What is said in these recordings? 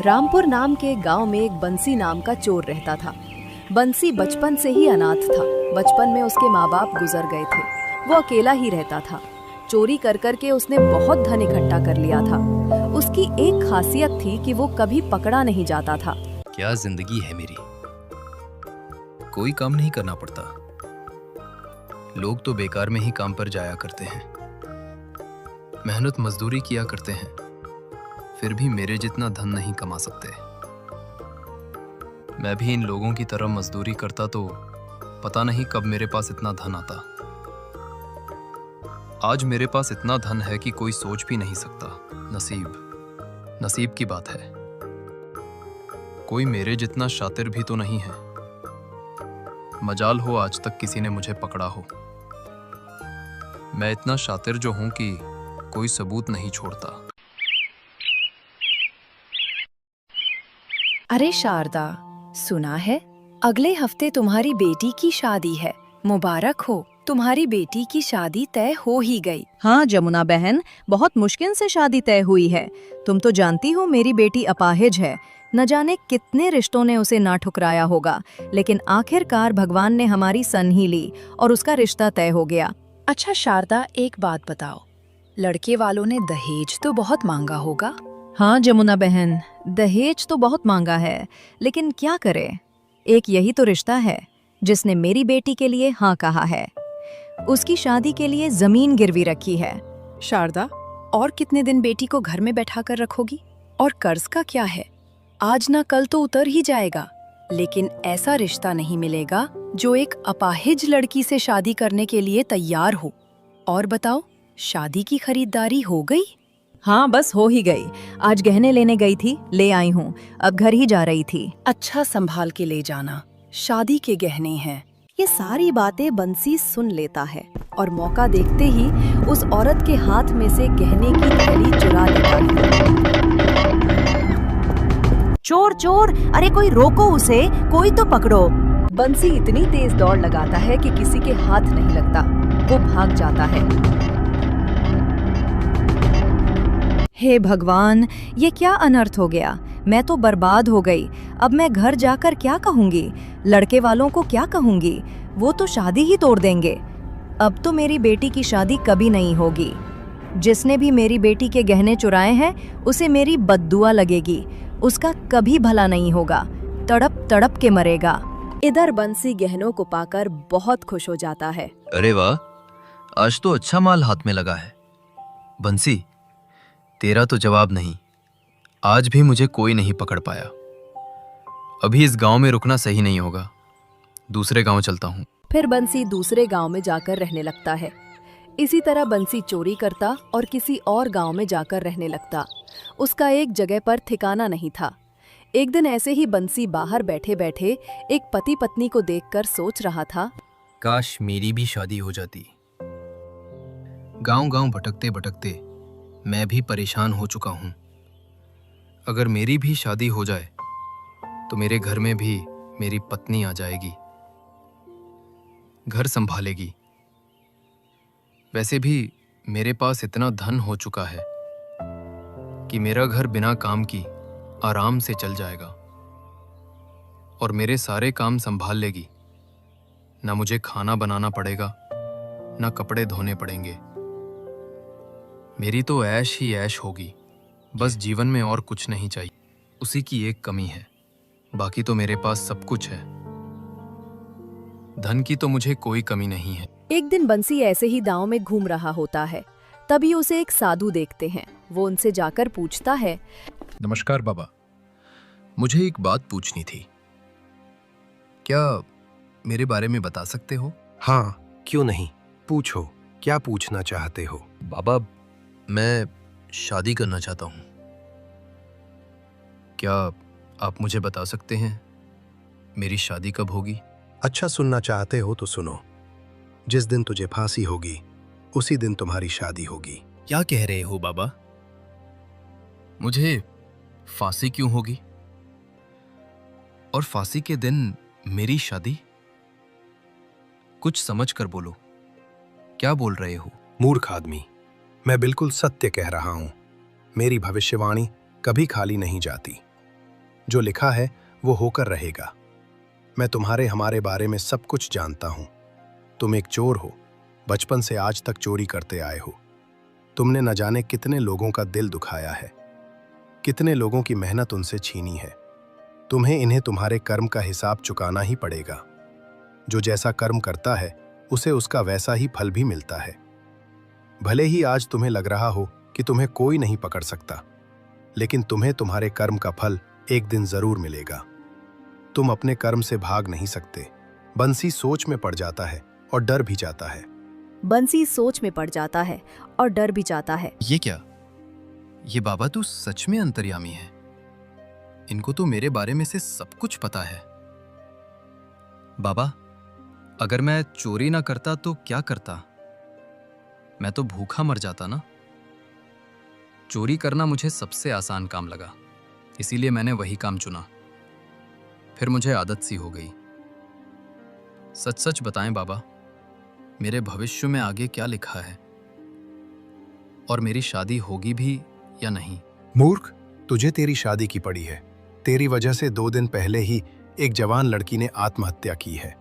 रामपुर नाम के गांव में एक बंसी नाम का चोर रहता था। बंसी बचपन से ही अनाथ था। बचपन में उसके माँ बाप गुजर गए थे। वो अकेला ही रहता था। चोरी कर कर के उसने बहुत धन इकट्ठा कर लिया था। उसकी एक खासियत थी कि वो कभी पकड़ा नहीं जाता था। क्या जिंदगी है मेरी, कोई काम नहीं करना पड़ता। लोग तो बेकार में ही काम पर जाया करते हैं, मेहनत मजदूरी किया करते हैं, फिर भी मेरे जितना धन नहीं कमा सकते। मैं भी इन लोगों की तरह मजदूरी करता तो पता नहीं कब मेरे पास इतना धन आता। आज मेरे पास इतना धन है कि कोई सोच भी नहीं सकता। नसीब की बात है। कोई मेरे जितना शातिर भी तो नहीं है। मजाल हो आज तक किसी ने मुझे पकड़ा हो। मैं इतना शातिर जो हूं कि कोई सबूत नहीं छोड़ता। अरे शारदा, सुना है अगले हफ्ते तुम्हारी बेटी की शादी है। मुबारक हो, तुम्हारी बेटी की शादी तय हो ही गई। हाँ जमुना बहन, बहुत मुश्किल से शादी तय हुई है। तुम तो जानती हो मेरी बेटी अपाहिज है। न जाने कितने रिश्तों ने उसे ना ठुकराया होगा, लेकिन आखिरकार भगवान ने हमारी सन ही ली और उसका रिश्ता तय हो गया। अच्छा शारदा, एक बात बताओ, लड़के वालों ने दहेज तो बहुत मांगा होगा? हाँ जमुना बहन, दहेज तो बहुत मांगा है, लेकिन क्या करें, एक यही तो रिश्ता है जिसने मेरी बेटी के लिए हाँ कहा है। उसकी शादी के लिए जमीन गिरवी रखी है। शारदा, और कितने दिन बेटी को घर में बैठा कर रखोगी? और कर्ज का क्या है? आज ना कल तो उतर ही जाएगा। लेकिन ऐसा रिश्ता नहीं मिलेगा जो एक अपाहिज लड़की से शादी करने के लिए तैयार हो। और बताओ, शादी की खरीदारी हो गई? हाँ बस हो ही गई। आज गहने लेने गई थी, ले आई हूँ। अब घर ही जा रही थी। अच्छा संभाल के ले जाना, शादी के गहने हैं। ये सारी बातें बंसी सुन लेता है और मौका देखते ही उस औरत के हाथ में से गहने की थैली चुरा लेता है। चोर चोर, अरे कोई रोको उसे, कोई तो पकड़ो। बंसी इतनी तेज दौड़ लगाता है कि किसी के हाथ नहीं लगता। वो भाग जाता है। हे भगवान, ये क्या अनर्थ हो गया। मैं तो बर्बाद हो गई। अब मैं घर जाकर क्या कहूंगी? लड़के वालों को क्या कहूंगी? वो तो शादी ही तोड़ देंगे। अब तो मेरी बेटी की शादी कभी नहीं होगी। जिसने भी मेरी बेटी के गहने चुराए हैं उसे मेरी बद्दुआ लगेगी। उसका कभी भला नहीं होगा, तड़प तड़प के मरेगा। इधर बंसी गहनों को पाकर बहुत खुश हो जाता है। अरे वाह, आज तो अच्छा माल हाथ में लगा है। बंसी, तेरा तो जवाब नहीं। आज भी मुझे कोई नहीं पकड़ पाया। अभी इस गांव में रुकना सही नहीं होगा, दूसरे गांव चलता हूँ। फिर बंसी दूसरे गांव में जाकर रहने लगता है। इसी तरह बंसी चोरी करता और किसी और गांव में जाकर रहने लगता। उसका एक जगह पर ठिकाना नहीं था। एक दिन ऐसे ही बंसी बाहर बैठे बैठे एक पति पत्नी को देखकर सोच रहा था, काश मेरी भी शादी हो जाती। गांव गांव भटकते भटकते मैं भी परेशान हो चुका हूं। अगर मेरी भी शादी हो जाए तो मेरे घर में भी मेरी पत्नी आ जाएगी, घर संभालेगी। वैसे भी मेरे पास इतना धन हो चुका है कि मेरा घर बिना काम की आराम से चल जाएगा और मेरे सारे काम संभाल लेगी। ना मुझे खाना बनाना पड़ेगा, ना कपड़े धोने पड़ेंगे। मेरी तो ऐश ही ऐश होगी। बस जीवन में और कुछ नहीं चाहिए। उसी की एक कमी है, बाकी तो मेरे पास सब कुछ है। धन की तो मुझे कोई कमी नहीं है। एक दिन बंसी ऐसे ही गांव में घूम रहा होता है। तभी उसे एक साधु देखते हैं। वो उनसे जाकर पूछता है, नमस्कार बाबा, मुझे एक बात पूछनी थी। क्या मेरे बारे में बता सकते हो? हाँ, क्यों नहीं, पूछो, क्या पूछना चाहते हो? बाबा, मैं शादी करना चाहता हूँ। क्या आप मुझे बता सकते हैं मेरी शादी कब होगी? अच्छा सुनना चाहते हो तो सुनो। जिस दिन तुझे फांसी होगी उसी दिन तुम्हारी शादी होगी। क्या कह रहे हो बाबा? मुझे फांसी क्यों होगी? और फांसी के दिन मेरी शादी? कुछ समझ कर बोलो, क्या बोल रहे हो? मूर्ख आदमी, मैं बिल्कुल सत्य कह रहा हूं। मेरी भविष्यवाणी कभी खाली नहीं जाती। जो लिखा है वो होकर रहेगा। मैं तुम्हारे हमारे बारे में सब कुछ जानता हूं। तुम एक चोर हो, बचपन से आज तक चोरी करते आए हो। तुमने न जाने कितने लोगों का दिल दुखाया है, कितने लोगों की मेहनत उनसे छीनी है। तुम्हें इन्हें तुम्हारे कर्म का हिसाब चुकाना ही पड़ेगा। जो जैसा कर्म करता है उसे उसका वैसा ही फल भी मिलता है। भले ही आज तुम्हें लग रहा हो कि तुम्हें कोई नहीं पकड़ सकता, लेकिन तुम्हें तुम्हारे कर्म का फल एक दिन जरूर मिलेगा। तुम अपने कर्म से भाग नहीं सकते। बंसी सोच में पड़ जाता है और डर भी जाता है। बंसी सोच में पड़ जाता है और डर भी जाता है। ये क्या? ये बाबा तो सच में अंतर्यामी है। इनको तो मेरे बारे में से सब कुछ पता है। बाबा, अगर मैं चोरी ना करता तो क्या करता? मैं तो भूखा मर जाता ना। चोरी करना मुझे सबसे आसान काम लगा, इसीलिए मैंने वही काम चुना। फिर मुझे आदत सी हो गई। सच सच बताएं बाबा, मेरे भविष्य में आगे क्या लिखा है? और मेरी शादी होगी भी या नहीं? मूर्ख, तुझे तेरी शादी की पड़ी है। तेरी वजह से 2 दिन पहले ही एक जवान लड़की ने आत्महत्या की है,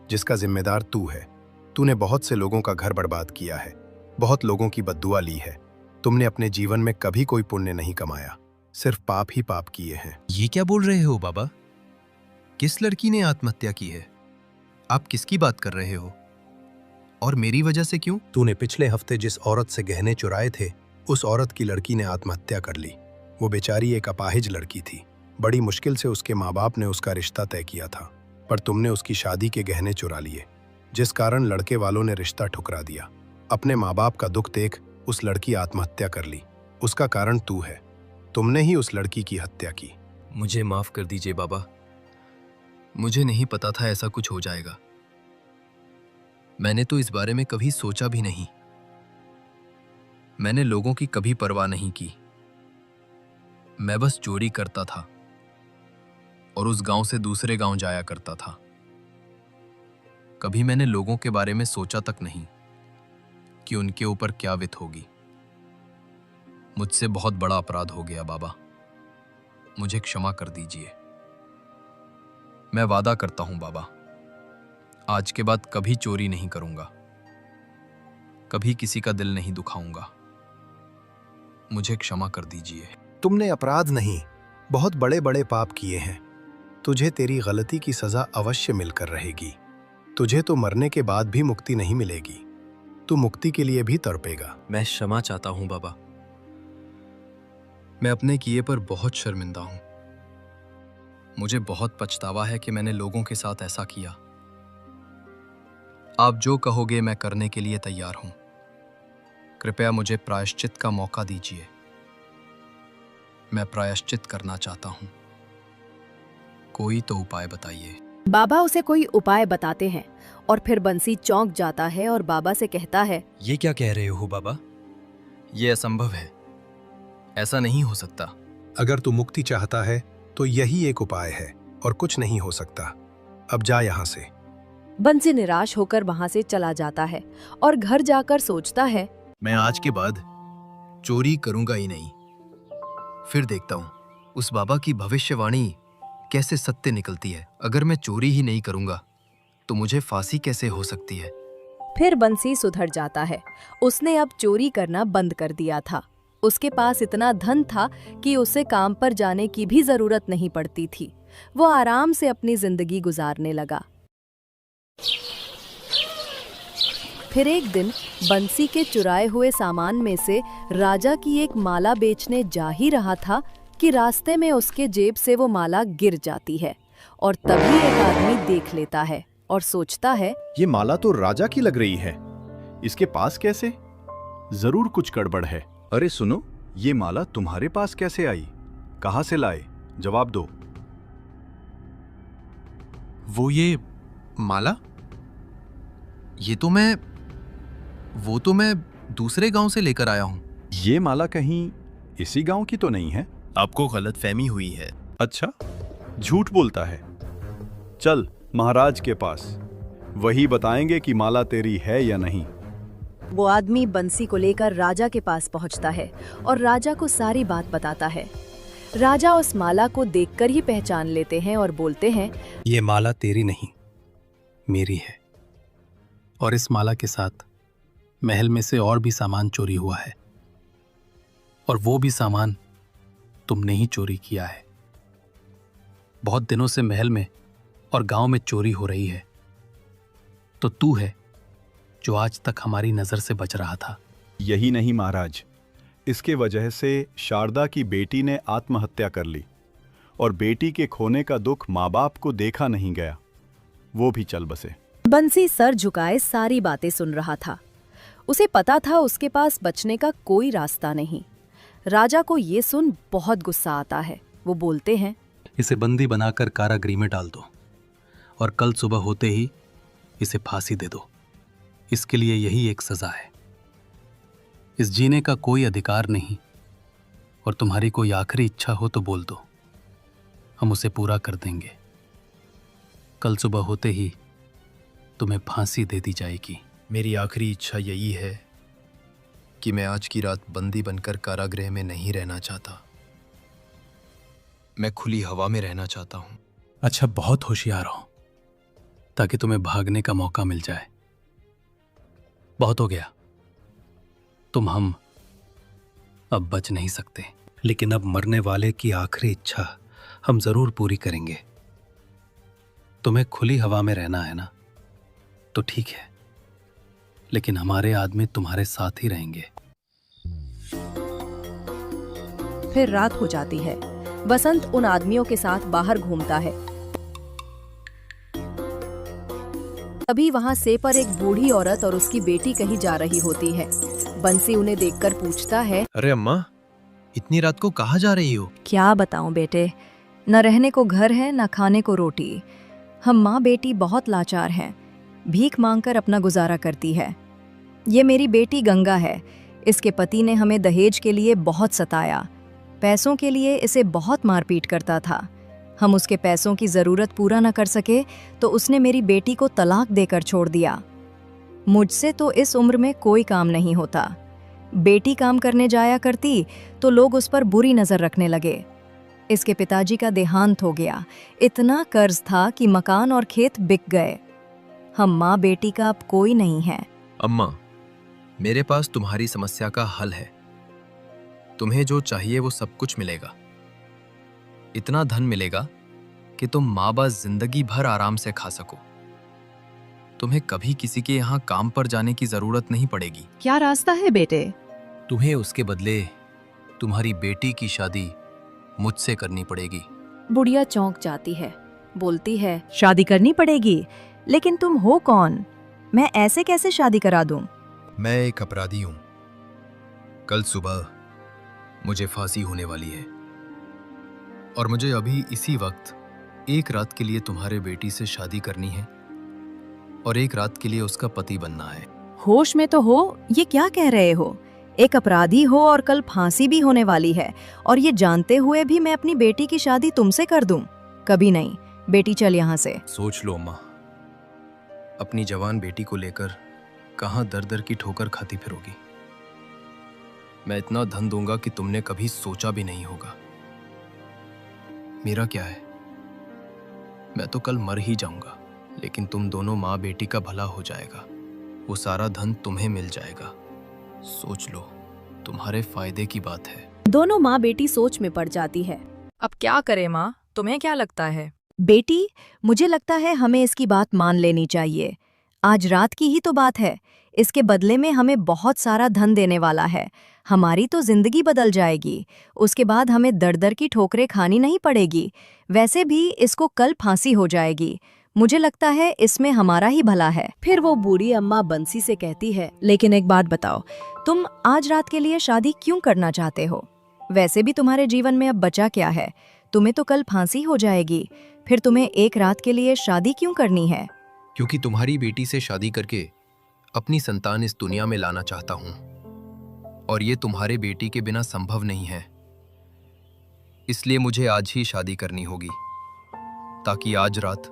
जिसका जिम्मेदार तू है। तूने बहुत से लोगों का घर बर्बाद किया है, बहुत लोगों की बद्दुआ ली है। तुमने अपने जीवन में कभी कोई पुण्य नहीं कमाया, सिर्फ पाप ही पाप किए हैं। ये क्या बोल रहे हो बाबा? किस लड़की ने आत्महत्या की है? आप किसकी बात कर रहे हो? और मेरी वजह से क्यों? तूने पिछले हफ्ते जिस औरत से गहने चुराए थे, उस औरत की लड़की ने आत्महत्या कर ली। वो बेचारी एक अपाहिज लड़की थी। बड़ी मुश्किल से उसके माँ बाप ने उसका रिश्ता तय किया था, पर तुमने उसकी शादी के गहने चुरा लिए, जिस कारण लड़के वालों ने रिश्ता ठुकरा दिया। अपने माँ बाप का दुख देख उस लड़की आत्महत्या कर ली। उसका कारण तू है। तुमने ही उस लड़की की हत्या की। मुझे माफ कर दीजिए बाबा। मुझे नहीं पता था ऐसा कुछ हो जाएगा। मैंने तो इस बारे में कभी सोचा भी नहीं। मैंने लोगों की कभी परवाह नहीं की। मैं बस चोरी करता था और उस गांव से दूसरे गांव जाया करता था। कभी मैंने लोगों के बारे में सोचा तक नहीं कि उनके ऊपर क्या वित होगी। मुझसे बहुत बड़ा अपराध हो गया बाबा, मुझे क्षमा कर दीजिए। मैं वादा करता हूं बाबा, आज के बाद कभी चोरी नहीं करूंगा, कभी किसी का दिल नहीं दुखाऊंगा। मुझे क्षमा कर दीजिए। तुमने अपराध नहीं, बहुत बड़े बड़े पाप किए हैं। तुझे तेरी गलती की सजा अवश्य मिलकर रहेगी। तुझे तो मरने के बाद भी मुक्ति नहीं मिलेगी। तू मुक्ति के लिए भी तड़पेगा। मैं क्षमा चाहता हूं बाबा। मैं अपने किए पर बहुत शर्मिंदा हूं। मुझे बहुत पछतावा है कि मैंने लोगों के साथ ऐसा किया। आप जो कहोगे मैं करने के लिए तैयार हूं। कृपया मुझे प्रायश्चित का मौका दीजिए। मैं प्रायश्चित करना चाहता हूं। कोई तो उपाय बताइए। बाबा उसे कोई उपाय बताते हैं और फिर बंसी चौंक जाता है और बाबा से कहता है, ये क्या कह रहे हो बाबा? ये असंभव है, ऐसा नहीं हो सकता। अगर तू मुक्ति चाहता है तो यही एक उपाय है और कुछ नहीं हो सकता। अब जा यहाँ से। बंसी निराश होकर वहां से चला जाता है और घर जाकर सोचता है, मैं आज के बाद चोरी करूंगा ही नहीं। फिर देखता हूं उस बाबा की भविष्यवाणी कैसे सत्य निकलती है। अगर मैं चोरी ही नहीं करूंगा तो मुझे फांसी कैसे हो सकती है? फिर बंसी सुधर जाता है। उसने अब चोरी करना बंद कर दिया था। उसके पास इतना धन था कि उसे काम पर जाने की भी जरूरत नहीं पड़ती थी। वो आराम से अपनी जिंदगी गुजारने लगा। फिर एक दिन बंसी के चुराए हुए सामान में से राजा की एक माला बेचने जा ही रहा था कि रास्ते में उसके जेब से वो माला गिर जाती है और तभी एक आदमी देख लेता है और सोचता है, ये माला तो राजा की लग रही है। इसके पास कैसे? जरूर कुछ गड़बड़ है। अरे सुनो, ये माला तुम्हारे पास कैसे आई? कहां से लाए? जवाब दो। वो ये माला? वो तो मैं दूसरे गांव से लेकर आया हूं। ये माला कहीं इसी गांव की तो नहीं है? आपको गलतफहमी हुई है। अच्छा, झूठ बोलता है। चल महाराज के पास, वही बताएंगे कि माला तेरी है या नहीं। वो आदमी बंसी को लेकर राजा के पास पहुंचता है और राजा को सारी बात बताता है। राजा उस माला को देखकर ही पहचान लेते हैं और बोलते हैं, ये माला तेरी नहीं, मेरी है। और इस माला के साथ महल में से और भी सामान चोरी हुआ है, और वो भी सामान तुमने ही चोरी किया है। बहुत दिनों से महल में और गांव में चोरी हो रही है, तो तू है जो आज तक हमारी नजर से बच रहा था। यही नहीं महाराज, इसके वजह से शारदा की बेटी ने आत्महत्या कर ली, और बेटी के खोने का दुख माँ बाप को देखा नहीं गया, वो भी चल बसे। बंसी सर झुकाए सारी बातें सुन रहा था। उसे पता था उसके पास बचने का कोई रास्ता नहीं। राजा को ये सुन बहुत गुस्सा आता है। वो बोलते हैं, इसे बंदी बनाकर कारागृह में डाल दो, और कल सुबह होते ही इसे फांसी दे दो। इसके लिए यही एक सजा है। इस जीने का कोई अधिकार नहीं, और तुम्हारी कोई आखिरी इच्छा हो तो बोल दो, हम उसे पूरा कर देंगे। कल सुबह होते ही तुम्हें फांसी दे दी जाएगी। मेरी आखिरी इच्छा यही है कि मैं आज की रात बंदी बनकर कारागृह में नहीं रहना चाहता। मैं खुली हवा में रहना चाहता हूं। अच्छा, बहुत होशियार हो, ताकि तुम्हें भागने का मौका मिल जाए। बहुत हो गया, हम अब बच नहीं सकते, लेकिन अब मरने वाले की आखिरी इच्छा हम जरूर पूरी करेंगे। तुम्हें खुली हवा में रहना है ना, तो ठीक है, लेकिन हमारे आदमी तुम्हारे साथ ही रहेंगे। फिर रात हो जाती है। बसंत उन आदमियों के साथ बाहर घूमता है। तभी वहां से पर एक बूढ़ी औरत और उसकी बेटी कहीं जा रही होती है। बंसी उन्हें देखकर पूछता है, अरे अम्मा, इतनी रात को कहाँ जा रही हो? क्या बताऊं बेटे, न रहने को घर है न खाने को रोटी। हम माँ बेटी बहुत लाचार हैं, भीख मांगकर अपना गुजारा करती है। ये मेरी बेटी गंगा है। इसके पति ने हमें दहेज के लिए बहुत सताया। पैसों के लिए इसे बहुत मारपीट करता था। हम उसके पैसों की ज़रूरत पूरा न कर सके तो उसने मेरी बेटी को तलाक देकर छोड़ दिया। मुझसे तो इस उम्र में कोई काम नहीं होता। बेटी काम करने जाया करती तो लोग उस पर बुरी नज़र रखने लगे। इसके पिताजी का देहांत हो गया। इतना कर्ज था कि मकान और खेत बिक गए। हम माँ बेटी का अब कोई नहीं है। अम्मा, मेरे पास तुम्हारी समस्या का हल है। तुम्हें जो चाहिए वो सब कुछ मिलेगा। इतना धन मिलेगा कि तुम माँ बाप जिंदगी भर आराम से खा सको। तुम्हें कभी किसी के यहाँ काम पर जाने की जरूरत नहीं पड़ेगी। क्या रास्ता है बेटे? तुम्हें उसके बदले तुम्हारी बेटी की शादी मुझसे करनी पड़ेगी। बुढ़िया चौंक जाती है, बोलती है, शादी करनी पड़ेगी? लेकिन तुम हो कौन? मैं ऐसे कैसे शादी करा दूं? मैं एक अपराधी हूं। कल सुबह मुझे फांसी होने वाली है, और मुझे अभी इसी वक्त एक रात के लिए तुम्हारे बेटी से शादी करनी है और एक रात के लिए उसका पति बनना है। होश में तो हो? ये क्या कह रहे हो? एक अपराधी हो और कल फांसी भी होने वाली है, और ये जानते हुए भी मैं अपनी बेटी की शादी तुमसे कर दूं? कभी नहीं। बेटी चल यहाँ से। सोच लो अम्मा, अपनी जवान बेटी को लेकर कहां दर दर की ठोकर खाती फिरोगी। मैं इतना धन दूंगा कि तुमने कभी सोचा भी नहीं होगा। मेरा क्या है, मैं तो कल मर ही जाऊंगा, लेकिन तुम दोनों माँ बेटी का भला हो जाएगा। वो सारा धन तुम्हें मिल जाएगा। सोच लो, तुम्हारे फायदे की बात है। दोनों माँ बेटी सोच में पड़ जाती है। अब क्या करें माँ, तुम्हें क्या लगता है? बेटी, मुझे लगता है हमें इसकी बात मान लेनी चाहिए। आज रात की ही तो बात है। इसके बदले में हमें बहुत सारा धन देने वाला है। हमारी तो जिंदगी बदल जाएगी। उसके बाद हमें दर दर की ठोकरें खानी नहीं पड़ेगी। वैसे भी इसको कल फांसी हो जाएगी। मुझे लगता है इसमें हमारा ही भला है। फिर वो बूढ़ी अम्मा बंसी से कहती है, लेकिन एक बात बताओ, तुम आज रात के लिए शादी क्यों करना चाहते हो? वैसे भी तुम्हारे जीवन में अब बचा क्या है? तुम्हें तो कल फांसी हो जाएगी। फिर तुम्हें एक रात के लिए शादी क्यों करनी है? क्योंकि तुम्हारी बेटी से शादी करके अपनी संतान इस दुनिया में लाना चाहता हूं, और ये तुम्हारे बेटी के बिना संभव नहीं है। इसलिए मुझे आज ही शादी करनी होगी, ताकि आज रात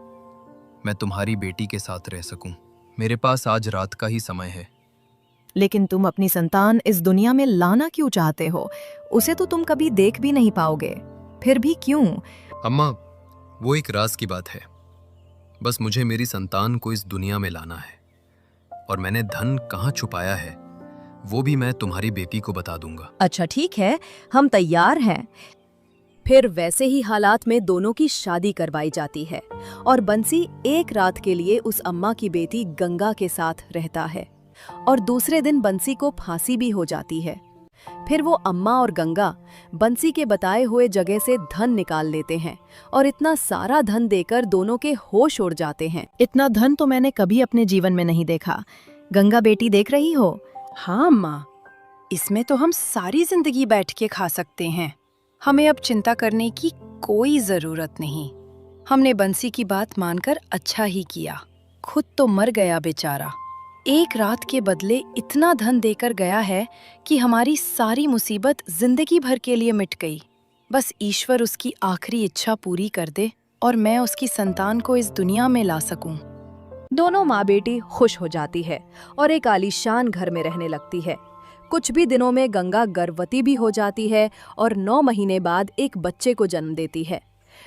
मैं तुम्हारी बेटी के साथ रह सकूं। मेरे पास आज रात का ही समय है। लेकिन तुम अपनी संतान इस दुनिया में लाना क्यों चाहते हो? उसे तो तुम कभी देख भी नहीं पाओगे। फिर भी क्यों? अम्मा, वो एक राज की बात है। बस मुझे मेरी संतान को इस दुनिया में लाना है, और मैंने धन कहाँ छुपाया है वो भी मैं तुम्हारी बेटी को बता दूंगा। अच्छा ठीक है, हम तैयार हैं। फिर वैसे ही हालात में दोनों की शादी करवाई जाती है और बंसी एक रात के लिए उस अम्मा की बेटी गंगा के साथ रहता है और दूसरे दिन बंसी को फांसी भी हो जाती है। फिर वो अम्मा और गंगा बंसी के बताए हुए जगह से धन निकाल लेते हैं और इतना सारा धन देकर दोनों के होश उड़ जाते हैं। इतना धन तो मैंने कभी अपने जीवन में नहीं देखा। गंगा बेटी देख रही हो? हाँ अम्मा, इसमें तो हम सारी जिंदगी बैठ के खा सकते हैं। हमें अब चिंता करने की कोई जरूरत नहीं। हमने बंसी की बात मानकर अच्छा ही किया। खुद तो मर गया बेचारा। एक रात के बदले इतना धन देकर गया है कि हमारी सारी मुसीबत जिंदगी भर के लिए मिट गई। बस ईश्वर उसकी आखिरी इच्छा पूरी कर दे और मैं उसकी संतान को इस दुनिया में ला सकूं। दोनों माँ बेटी खुश हो जाती है और एक आलीशान घर में रहने लगती है। कुछ भी दिनों में गंगा गर्भवती भी हो जाती है और 9 महीने बाद एक बच्चे को जन्म देती है।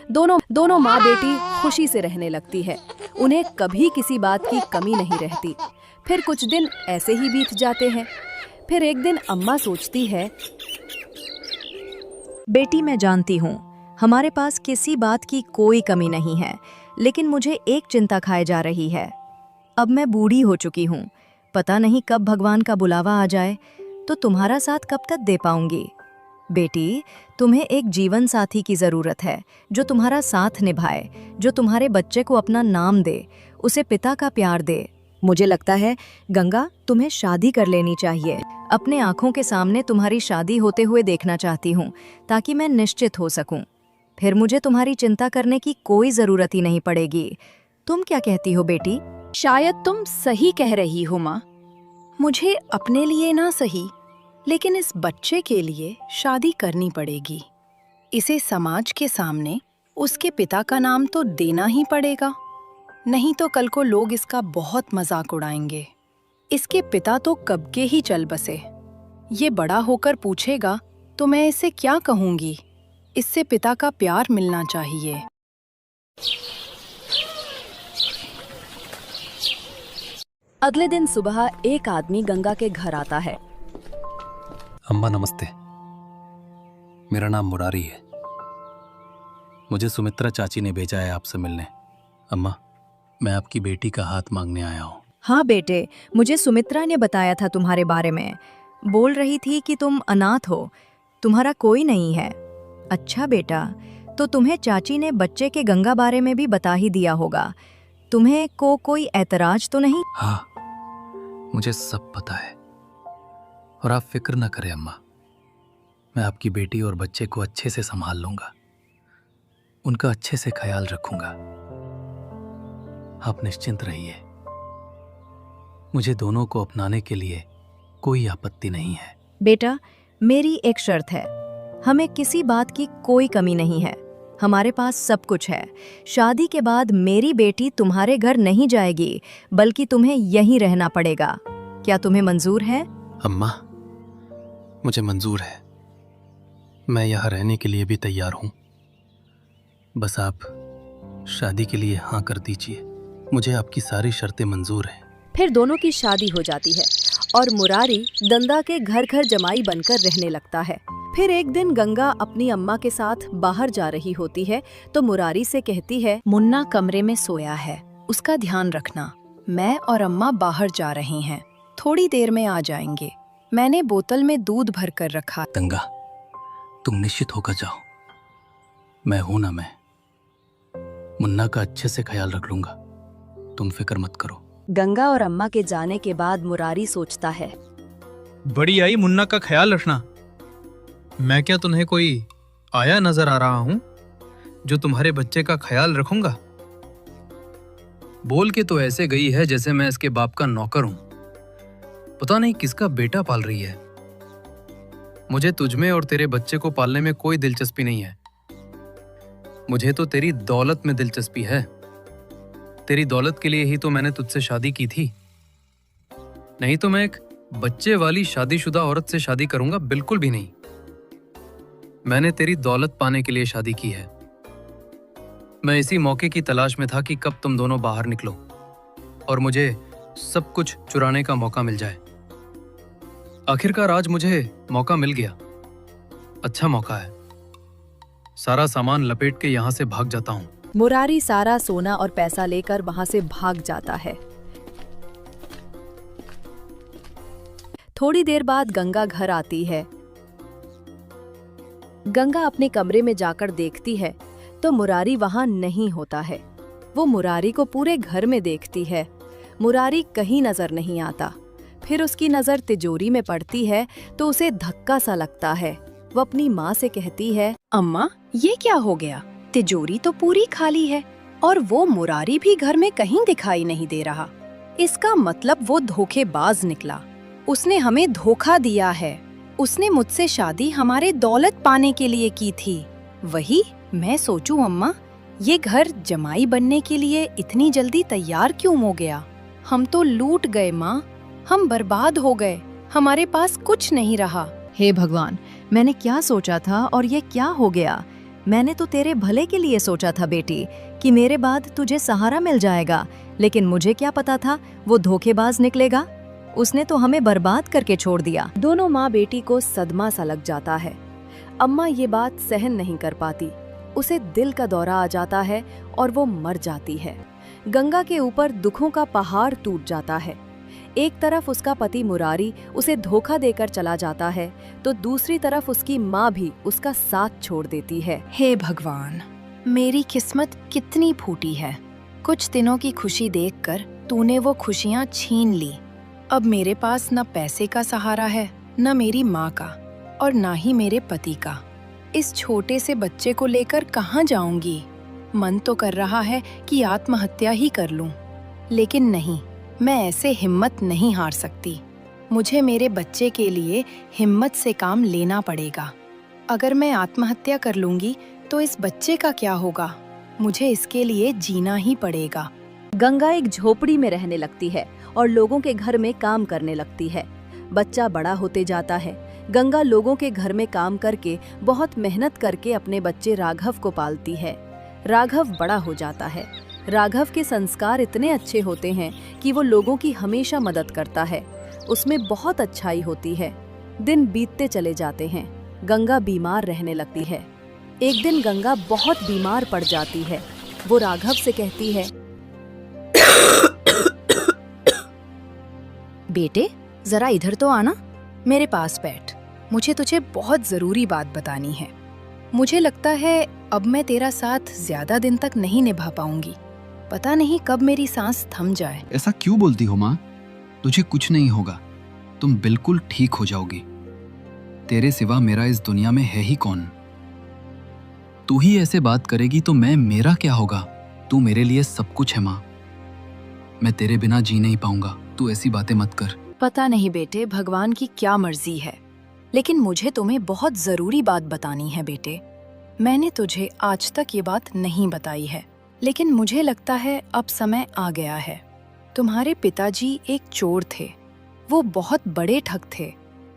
दोनों माँ बेटी खुशी से रहने लगती है। उन्हें कभी किसी बात की कमी नहीं रहती। फिर कुछ दिन ऐसे ही बीत जाते हैं। फिर एक दिन अम्मा सोचती है, बेटी मैं जानती हूँ हमारे पास किसी बात की कोई कमी नहीं है, लेकिन मुझे एक चिंता खाए जा रही है। अब मैं बूढ़ी हो चुकी हूँ, पता नहीं कब भगवान का बुलावा आ जाए तो तुम्हारा साथ कब तक दे पाऊंगी। बेटी, तुम्हें एक जीवन साथी की जरूरत है जो तुम्हारा साथ निभाए, जो तुम्हारे बच्चे को अपना नाम दे, उसे पिता का प्यार दे। मुझे लगता है गंगा, तुम्हें शादी कर लेनी चाहिए। अपने आंखों के सामने तुम्हारी शादी होते हुए देखना चाहती हूँ ताकि मैं निश्चित हो सकूं। फिर मुझे तुम्हारी चिंता करने की कोई जरूरत ही नहीं पड़ेगी। तुम क्या कहती हो बेटी? शायद तुम सही कह रही हो माँ। मुझे अपने लिए ना सही, लेकिन इस बच्चे के लिए शादी करनी पड़ेगी। इसे समाज के सामने उसके पिता का नाम तो देना ही पड़ेगा, नहीं तो कल को लोग इसका बहुत मजाक उड़ाएंगे। इसके पिता तो कब के ही चल बसे। ये बड़ा होकर पूछेगा तो मैं इसे क्या कहूंगी? इससे पिता का प्यार मिलना चाहिए। अगले दिन सुबह एक आदमी गंगा के घर आता है। अम्मा नमस्ते, मेरा नाम मुरारी है। मुझे सुमित्रा चाची ने भेजा है आपसे मिलने। अम्मा, मैं आपकी बेटी का हाथ मांगने आया हूँ। हाँ बेटे, मुझे सुमित्रा ने बताया था तुम्हारे बारे में। बोल रही थी कि तुम अनाथ हो, तुम्हारा कोई नहीं है। अच्छा बेटा, तो तुम्हें चाची ने बच्चे के गंगा बारे में भी बता ही दिया होगा। तुम्हें कोई ऐतराज तो नहीं? हाँ, मुझे सब पता है और आप फिक्र न करें अम्मा। मैं आपकी बेटी और बच्चे को अच्छे से संभाल लूंगा, उनका अच्छे से ख्याल रखूंगा। आप निश्चिंत रहिए। मुझे दोनों को अपनाने के लिए कोई आपत्ति नहीं है। बेटा, मेरी एक शर्त है। हमें किसी बात की कोई कमी नहीं है। हमारे पास सब कुछ है। शादी के बाद मेरी बेटी तुम्हारे घर नहीं जाएगी, बल्कि तुम्हें यहीं रहना पड़ेगा। क्या तुम्हें मंजूर है? अम्मा, मुझे मंजूर है। मैं यहाँ रहने के लिए भी तैयार हूँ। बस आप शादी के लिए हाँ कर दीजिए। मुझे आपकी सारी शर्तें मंजूर हैं। फिर दोनों की शादी हो जाती है और मुरारी गंगा के घर घर जमाई बनकर रहने लगता है। फिर एक दिन गंगा अपनी अम्मा के साथ बाहर जा रही होती है तो मुरारी से कहती है, मुन्ना कमरे में सोया है, उसका ध्यान रखना। मैं और अम्मा बाहर जा रहे हैं, थोड़ी देर में आ जाएंगे। मैंने बोतल में दूध भर कर रखा। गंगा, तुम निश्चित होकर जाओ। मैं हूं ना, मैं मुन्ना का अच्छे से ख्याल रख लूंगा। तुम फिक्र मत करो। गंगा और अम्मा के जाने के बाद मुरारी सोचता है, बड़ी आई, मुन्ना का ख्याल रखना। मैं क्या तुम्हें कोई आया नजर आ रहा हूं जो तुम्हारे बच्चे का ख्याल रखूंगा? बोल के तो ऐसे गई है जैसे मैं इसके बाप का नौकर हूं। पता नहीं किसका बेटा पाल रही है। मुझे तुझमें और तेरे बच्चे को पालने में कोई दिलचस्पी नहीं है। मुझे तो तेरी दौलत में दिलचस्पी है। तेरी दौलत के लिए ही तो मैंने तुझसे शादी की थी, नहीं तो मैं एक बच्चे वाली शादीशुदा औरत से शादी करूंगा बिल्कुल भी नहीं। मैंने तेरी दौलत पाने के लिए शादी की है। मैं इसी मौके की तलाश में था कि कब तुम दोनों बाहर निकलो और मुझे सब कुछ चुराने का मौका मिल जाए। आखिरकार आज मुझे मौका मिल गया। अच्छा मौका है। सारा सामान लपेट के यहाँ से भाग जाता हूँ। मुरारी सारा सोना और पैसा लेकर वहां से भाग जाता है। थोड़ी देर बाद गंगा घर आती है। गंगा अपने कमरे में जाकर देखती है तो मुरारी वहां नहीं होता है। वो मुरारी को पूरे घर में देखती है। मुरारी कहीं नजर नहीं आता। फिर उसकी नजर तिजोरी में पड़ती है तो उसे धक्का सा लगता है। वो अपनी माँ से कहती है, अम्मा ये क्या हो गया? तिजोरी तो पूरी खाली है और वो मुरारी भी घर में कहीं दिखाई नहीं दे रहा। इसका मतलब वो धोखेबाज निकला। उसने हमें धोखा दिया है। उसने मुझसे शादी हमारे दौलत पाने के लिए की थी। वही मैं सोचूं अम्मा, ये घर जमाई बनने के लिए इतनी जल्दी तैयार क्यों हो गया? हम तो लूट गए माँ, हम बर्बाद हो गए, हमारे पास कुछ नहीं रहा। हे भगवान, मैंने क्या सोचा था और ये क्या हो गया? मैंने तो तेरे भले के लिए सोचा था बेटी, कि मेरे बाद तुझे सहारा मिल जाएगा, लेकिन मुझे क्या पता था वो धोखेबाज निकलेगा। उसने तो हमें बर्बाद करके छोड़ दिया। दोनों माँ बेटी को सदमा सा लग जाता है। अम्मा ये बात सहन नहीं कर पाती। उसे दिल का दौरा आ जाता है और वो मर जाती है। गंगा के ऊपर दुखों का पहाड़ टूट जाता है। एक तरफ उसका पति मुरारी उसे धोखा देकर चला जाता है तो दूसरी तरफ उसकी माँ भी उसका साथ छोड़ देती है। हे भगवान, मेरी किस्मत कितनी फूटी है। कुछ दिनों की खुशी देखकर तूने वो खुशियाँ छीन ली। अब मेरे पास न पैसे का सहारा है, न मेरी माँ का और न ही मेरे पति का। इस छोटे से बच्चे को लेकर कहाँ जाऊंगी? मन तो कर रहा है कि आत्महत्या ही कर लूं, लेकिन नहीं, मैं ऐसे हिम्मत नहीं हार सकती। मुझे मेरे बच्चे के लिए हिम्मत से काम लेना पड़ेगा। अगर मैं आत्महत्या कर लूंगी तो इस बच्चे का क्या होगा? मुझे इसके लिए जीना ही पड़ेगा। गंगा एक झोपड़ी में रहने लगती है और लोगों के घर में काम करने लगती है। बच्चा बड़ा होते जाता है। गंगा लोगों के घर में काम करके बहुत मेहनत करके अपने बच्चे राघव को पालती है। राघव बड़ा हो जाता है। राघव के संस्कार इतने अच्छे होते हैं कि वो लोगों की हमेशा मदद करता है। उसमें बहुत अच्छाई होती है। दिन बीतते चले जाते हैं। गंगा बीमार रहने लगती है। एक दिन गंगा बहुत बीमार पड़ जाती है। वो राघव से कहती है, बेटे जरा इधर तो आना, मेरे पास बैठ। मुझे तुझे बहुत जरूरी बात बतानी है। मुझे लगता है अब मैं तेरा साथ ज्यादा दिन तक नहीं निभा पाऊंगी। पता नहीं कब मेरी सांस थम जाए। ऐसा क्यों बोलती हो माँ? तुझे कुछ नहीं होगा, तुम बिल्कुल ठीक हो जाओगी। तेरे सिवा मेरा इस दुनिया में है ही कौन? तू ही ऐसे बात करेगी तो मेरा क्या होगा? तू मेरे लिए सब कुछ है माँ। मैं तेरे बिना जी नहीं पाऊंगा। तू ऐसी बातें मत कर। पता नहीं बेटे, भगवान की क्या मर्जी है, लेकिन मुझे तुम्हें बहुत जरूरी बात बतानी है बेटे। मैंने तुझे आज तक ये बात नहीं बताई है, लेकिन मुझे लगता है अब समय आ गया है। तुम्हारे पिताजी एक चोर थे। वो बहुत बड़े ठग थे।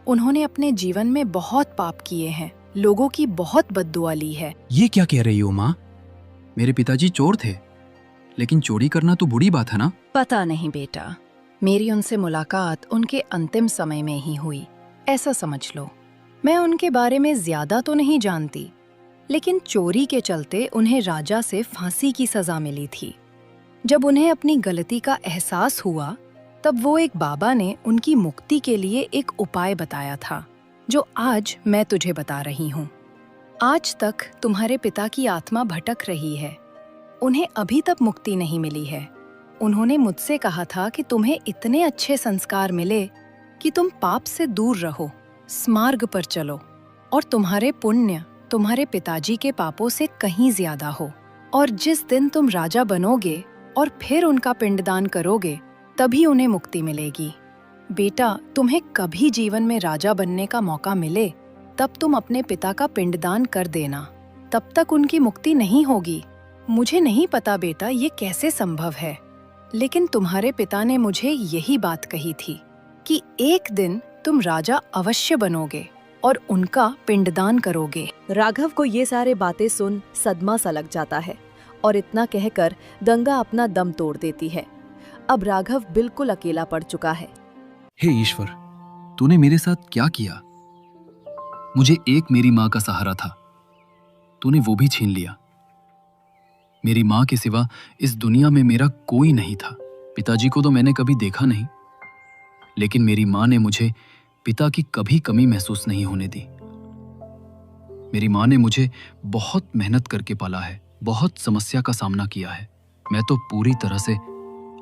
उन्होंने अपने जीवन में बहुत पाप किए हैं, लोगों की बहुत बद्दुआ ली है। ये क्या कह रही हो माँ? मेरे पिताजी चोर थे, लेकिन चोरी करना तो बुरी बात है ना? पता नहीं बेटा, मेरी उनसे मुलाकात उनके अंतिम समय में ही हुई, ऐसा समझ लो। मैं उनके बारे में ज्यादा तो नहीं जानती, लेकिन चोरी के चलते उन्हें राजा से फांसी की सजा मिली थी। जब उन्हें अपनी गलती का एहसास हुआ, तब वो एक बाबा ने उनकी मुक्ति के लिए एक उपाय बताया था, जो आज मैं तुझे बता रही हूँ। आज तक तुम्हारे पिता की आत्मा भटक रही है। उन्हें अभी तक मुक्ति नहीं मिली है। उन्होंने मुझसे कहा था कि तुम्हें इतने अच्छे संस्कार मिले कि तुम पाप से दूर रहो, स्मार्ग पर चलो और तुम्हारे पुण्य तुम्हारे पिताजी के पापों से कहीं ज्यादा हो। और जिस दिन तुम राजा बनोगे और फिर उनका पिंडदान करोगे, तभी उन्हें मुक्ति मिलेगी। बेटा, तुम्हें कभी जीवन में राजा बनने का मौका मिले, तब तुम अपने पिता का पिंडदान कर देना। तब तक उनकी मुक्ति नहीं होगी। मुझे नहीं पता बेटा ये कैसे संभव है, लेकिन तुम्हारे पिता ने मुझे यही बात कही थी कि एक दिन तुम राजा अवश्य बनोगे और उनका पिंडदान करोगे। राघव को ये सारे बातें सुन सदमा सा लग जाता है और इतना कहकर गंगा अपना दम तोड़ देती है। अब राघव बिल्कुल अकेला पड़ चुका है। हे ईश्वर, तूने मेरे साथ क्या किया? मुझे एक मेरी माँ का सहारा था, तूने वो भी छीन लिया। मेरी माँ के सिवा इस दुनिया में मेरा कोई नहीं था। पिताजी को तो मैंने कभी देखा नहीं, लेकिन मेरी माँ ने मुझे पिता की कभी कमी महसूस नहीं होने दी। मेरी माँ ने मुझे बहुत मेहनत करके पाला है, बहुत समस्या का सामना किया है। मैं तो पूरी तरह से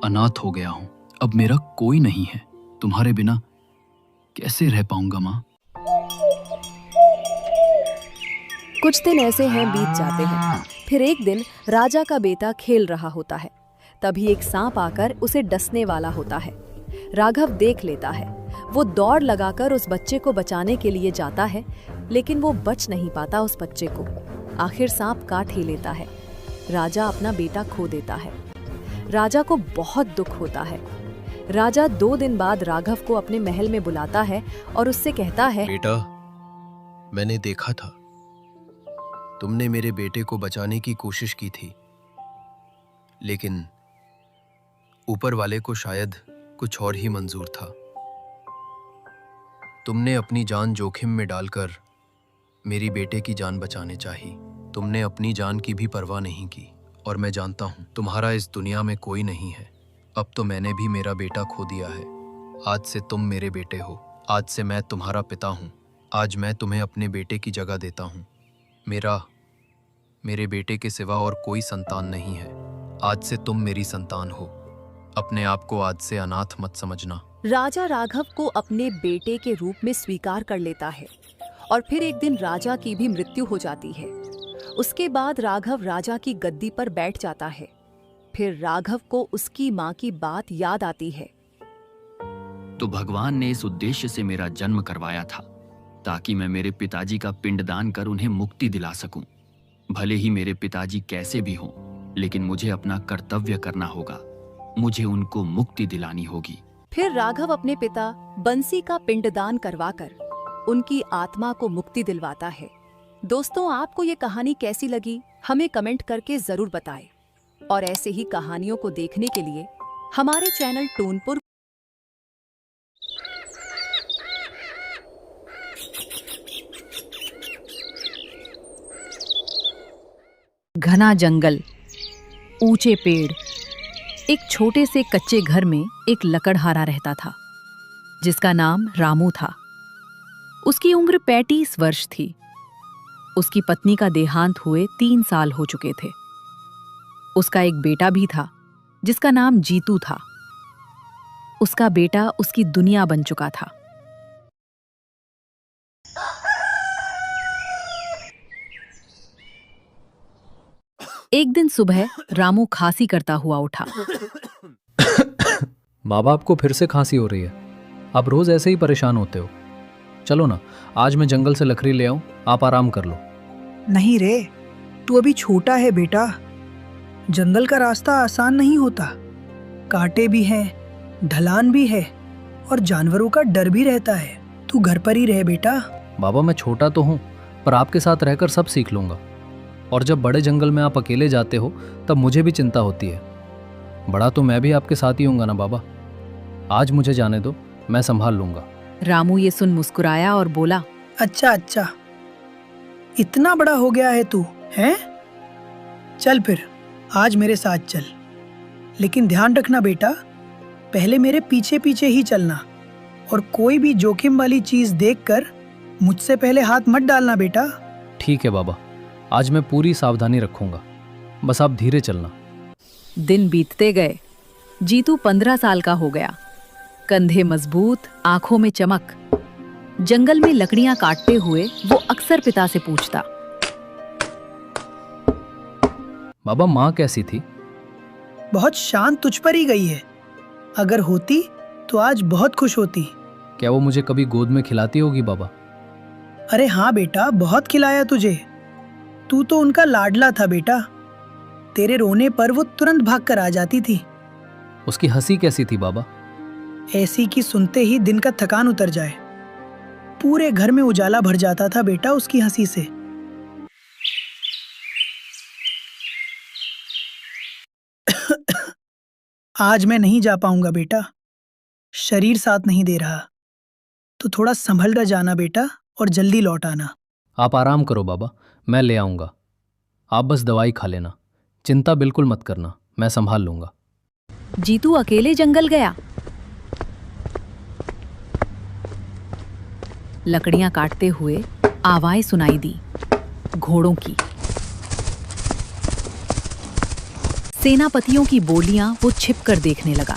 अनाथ हो गया हूं। अब मेरा कोई नहीं है। तुम्हारे बिना कैसे रह पाऊंगा माँ? कुछ दिन ऐसे हैं बीत जाते हैं। फिर एक दिन राजा का बेटा खेल रहा होता है। तभी एक सांप आकर उसे डसने वाला होता है। राघव देख लेता है। वो दौड़ लगाकर उस बच्चे को बचाने के लिए जाता है, लेकिन वो बच नहीं पाता उस बच्चे को। आखिर सांप काट ही लेता है। राजा अपना बेटा खो देता है। राजा को बहुत दुख होता है। राजा 2 दिन बाद राघव को अपने महल में बुलाता है और उससे कहता है, बेटा, मैंने देखा था तुमने मेरे बेटे को बचाने की कोशिश की थी, लेकिन ऊपर वाले को शायद कुछ और ही मंजूर था। तुमने अपनी जान जोखिम में डालकर मेरी बेटे की जान बचाने चाही। तुमने अपनी जान की भी परवाह नहीं की, और मैं जानता हूं तुम्हारा इस दुनिया में कोई नहीं है। अब तो मैंने भी मेरा बेटा खो दिया है। आज से तुम मेरे बेटे हो। आज से मैं तुम्हारा पिता हूं। आज मैं तुम्हें अपने बेटे की जगह देता हूं। मेरे बेटे के सिवा और कोई संतान नहीं है। आज से तुम मेरी संतान हो। अपने आप को आज से अनाथ मत समझना। राजा राघव को अपने बेटे के रूप में स्वीकार कर लेता है और फिर एक दिन राजा की भी मृत्यु हो जाती है। उसके बाद राघव राजा की गद्दी पर बैठ जाता है। फिर राघव को उसकी माँ की बात याद आती है। तो भगवान ने इस उद्देश्य से मेरा जन्म करवाया था, ताकि मैं मेरे पिताजी का पिंडदान कर उन्हें मुक्ति दिला सकूं। भले ही मेरे पिताजी कैसे भी हों, लेकिन मुझे अपना कर्तव्य करना होगा। मुझे उनको मुक्ति दिलानी होगी। फिर राघव अपने पिता बंसी का पिंडदान करवाकर उनकी आत्मा को मुक्ति दिलवाता है। दोस्तों, आपको ये कहानी कैसी लगी हमें कमेंट करके जरूर बताएं, और ऐसे ही कहानियों को देखने के लिए हमारे चैनल टूनपुर घना जंगल, ऊंचे पेड़, एक छोटे से कच्चे घर में एक लकड़हारा रहता था जिसका नाम रामू था। उसकी उम्र 35 वर्ष थी। उसकी पत्नी का देहांत हुए 3 साल हो चुके थे। उसका एक बेटा भी था जिसका नाम जीतू था। उसका बेटा उसकी दुनिया बन चुका था। एक दिन सुबह रामू खांसी करता हुआ उठा। माँ बाप को फिर से खांसी हो रही है। आप रोज ऐसे ही परेशान होते हो। चलो ना, आज मैं जंगल से लकड़ी ले आऊं, आप आराम कर लो। नहीं रे, तू अभी छोटा है बेटा। जंगल का रास्ता आसान नहीं होता। कांटे भी हैं, ढलान भी है, और जानवरों का डर भी रहता है। तू घर पर ही रहे बेटा। बाबा, मैं छोटा तो हूँ, पर आपके साथ रहकर सब सीख लूंगा। और जब बड़े जंगल में आप अकेले जाते हो तब मुझे भी चिंता होती है। बड़ा तो मैं भी आपके साथ ही होऊंगा ना बाबा। आज मुझे जाने दो, मैं संभाल लूंगा। रामू ये सुन मुस्कुराया और बोला, अच्छा अच्छा, इतना बड़ा हो गया है तू, हैं? चल फिर, आज मेरे साथ चल। लेकिन ध्यान रखना बेटा, पहले मेरे पीछे पीछे ही चलना, और कोई भी जोखिम वाली चीज देखकर मुझसे पहले हाथ मत डालना बेटा। ठीक है बाबा, आज मैं पूरी सावधानी रखूंगा। बस आप धीरे चलना। दिन बीतते गए। जीतू 15 साल का हो गया। कंधे मजबूत, आंखों में चमक। जंगल में लकड़ियां काटते हुए वो अक्सर पिता से पूछता, बाबा, माँ कैसी थी? बहुत शांत तुझ पर ही गई है। अगर होती तो आज बहुत खुश होती। क्या वो मुझे कभी गोद में खिलाती होगी बाबा? अरे हाँ बेटा, बहुत खिलाया तुझे। तू तो उनका लाडला था बेटा। तेरे रोने पर वो तुरंत भाग कर आ जाती थी। उसकी हंसी कैसी थी बाबा? ऐसी कि सुनते ही दिन का थकान उतर जाए। पूरे घर में उजाला भर जाता था बेटा उसकी हंसी से। आज मैं नहीं जा पाऊंगा बेटा, शरीर साथ नहीं दे रहा। तो थोड़ा संभल कर जाना बेटा और जल्दी लौट आना। आप आराम करो बाबा, मैं ले आऊँगा। आप बस दवाई खा लेना, चिंता बिल्कुल मत करना, मैं संभाल लूँगा। जीतू अकेले जंगल गया। लकड़ियां काटते हुए आवाज़ सुनाई दी, घोड़ों की। सेनापतियों की बोलियां वो छिप कर देखने लगा।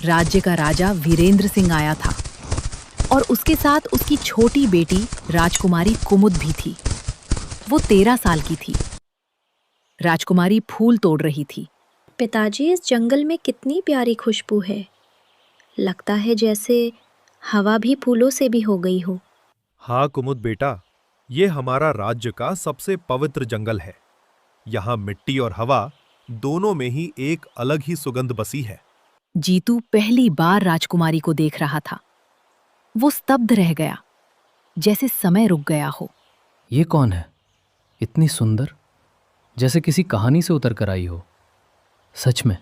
राज्य का राजा वीरेंद्र सिंह आया था और उसके साथ उसकी छोटी बेटी राजकुमारी कुमुद भी थी। वो 13 साल की थी। राजकुमारी फूल तोड़ रही थी। पिताजी, इस जंगल में कितनी प्यारी खुशबू है। लगता है जैसे हवा भी फूलों से भी हो गई हो। हाँ कुमुद बेटा, ये हमारा राज्य का सबसे पवित्र जंगल है। यहाँ मिट्टी और हवा दोनों में ही एक अलग ही सुगंध बसी है। जीतू पहली बार राजकुमारी को देख रहा था। वो स्तब्ध रह गया, जैसे समय रुक गया हो। ये कौन है? इतनी सुंदर, जैसे किसी कहानी से उतर कर आई हो। सच में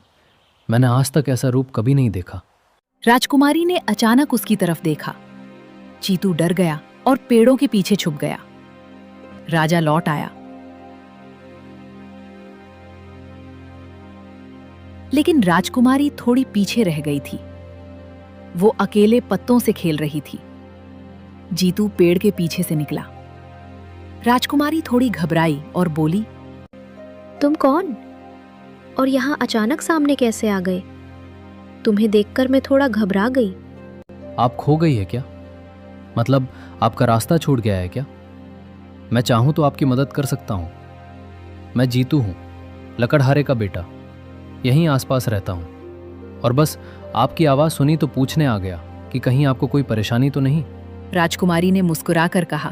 मैंने आज तक ऐसा रूप कभी नहीं देखा। राजकुमारी ने अचानक उसकी तरफ देखा। जीतू डर गया और पेड़ों के पीछे छुप गया। राजा लौट आया, लेकिन राजकुमारी थोड़ी पीछे रह गई थी। वो अकेले पत्तों से खेल रही थी। जीतू पेड़ के पीछे से निकला। राजकुमारी थोड़ी घबराई और बोली, तुम कौन? और यहाँ अचानक सामने कैसे आ गए? तुम्हें देखकर मैं थोड़ा घबरा गई। आप खो गई है क्या? मतलब आपका रास्ता छूट गया है क्या? मैं चाहूँ तो आपकी मदद कर सकता हूँ। मैं जीतू हूँ, लकड़हारे का बेटा। यहीं आसपास रहता हूँ और बस आपकी आवाज़ सुनी तो पूछने आ गया कि कहीं आपको कोई परेशानी तो नहीं। राजकुमारी ने मुस्कुराकर कहा,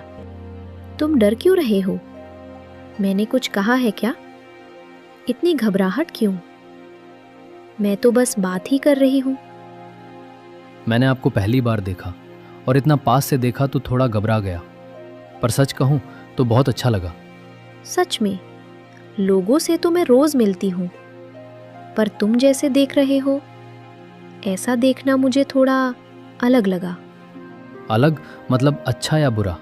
तुम डर क्यों रहे हो? मैंने कुछ कहा है क्या? इतनी घबराहट क्यों? मैं तो बस बात ही कर रही हूँ। मैंने आपको पहली बार देखा और इतना पास से देखा तो थोड़ा घबरा गया, पर सच कहूँ तो बहुत अच्छा लगा। सच में, लोगों से तो मैं रोज मिलती हूँ, पर तुम जैसे देख रहे हो, ऐसा देखना मुझे थोड़ा अलग लगा। अलग मतलब अच्छा या बुरा?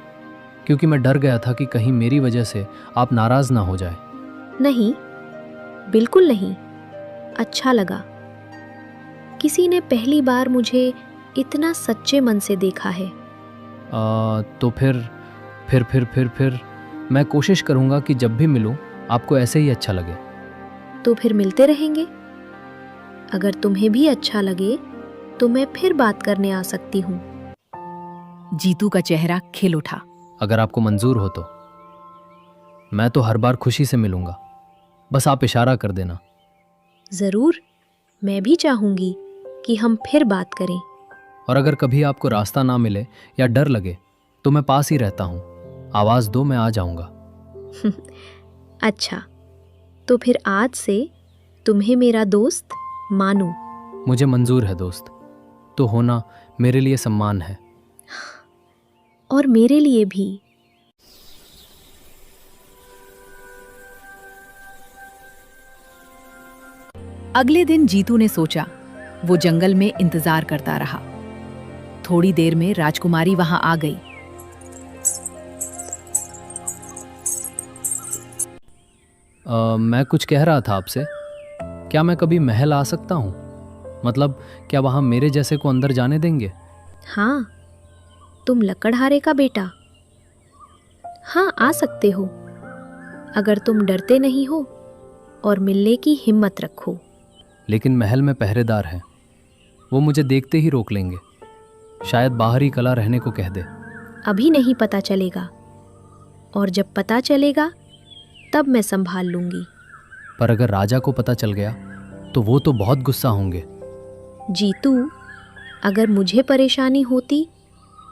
क्योंकि मैं डर गया था कि कहीं मेरी वजह से आप नाराज ना हो जाए। नहीं, बिल्कुल नहीं, अच्छा लगा। किसी ने पहली बार मुझे इतना सच्चे मन से देखा है। तो फिर मैं कोशिश करूंगा कि जब भी मिलूं आपको ऐसे ही अच्छा लगे। तो फिर मिलते रहेंगे। अगर तुम्हें भी अच्छा लगे तो मैं फिर बात करने आ सकती हूँ। जीतू का चेहरा खिल उठा। अगर आपको मंजूर हो तो मैं तो हर बार खुशी से मिलूंगा, बस आप इशारा कर देना। जरूर, मैं भी चाहूंगी कि हम फिर बात करें। और अगर कभी आपको रास्ता ना मिले या डर लगे तो मैं पास ही रहता हूँ, आवाज़ दो, मैं आ जाऊंगा। अच्छा, तो फिर आज से तुम्हें मेरा दोस्त मानू। मुझे मंजूर है दोस्त, तो होना मेरे लिए सम्मान है। और मेरे लिए भी। अगले दिन जीतू ने सोचा। वो जंगल में इंतजार करता रहा। थोड़ी देर में राजकुमारी वहां आ गई। मैं कुछ कह रहा था आपसे, क्या मैं कभी महल आ सकता हूँ? मतलब क्या वहाँ मेरे जैसे को अंदर जाने देंगे? हाँ, तुम लकड़हारे का बेटा। हाँ, आ सकते हो, अगर तुम डरते नहीं हो और मिलने की हिम्मत रखो। लेकिन महल में पहरेदार हैं, वो मुझे देखते ही रोक लेंगे। शायद बाहरी कला रहने को कह दे। अभी नहीं पता चलेगा, और जब पता चलेगा तब मैं संभाल लूंगी। पर अगर राजा को पता चल गया तो वो तो बहुत गुस्सा होंगे। जीतू, अगर मुझे परेशानी होती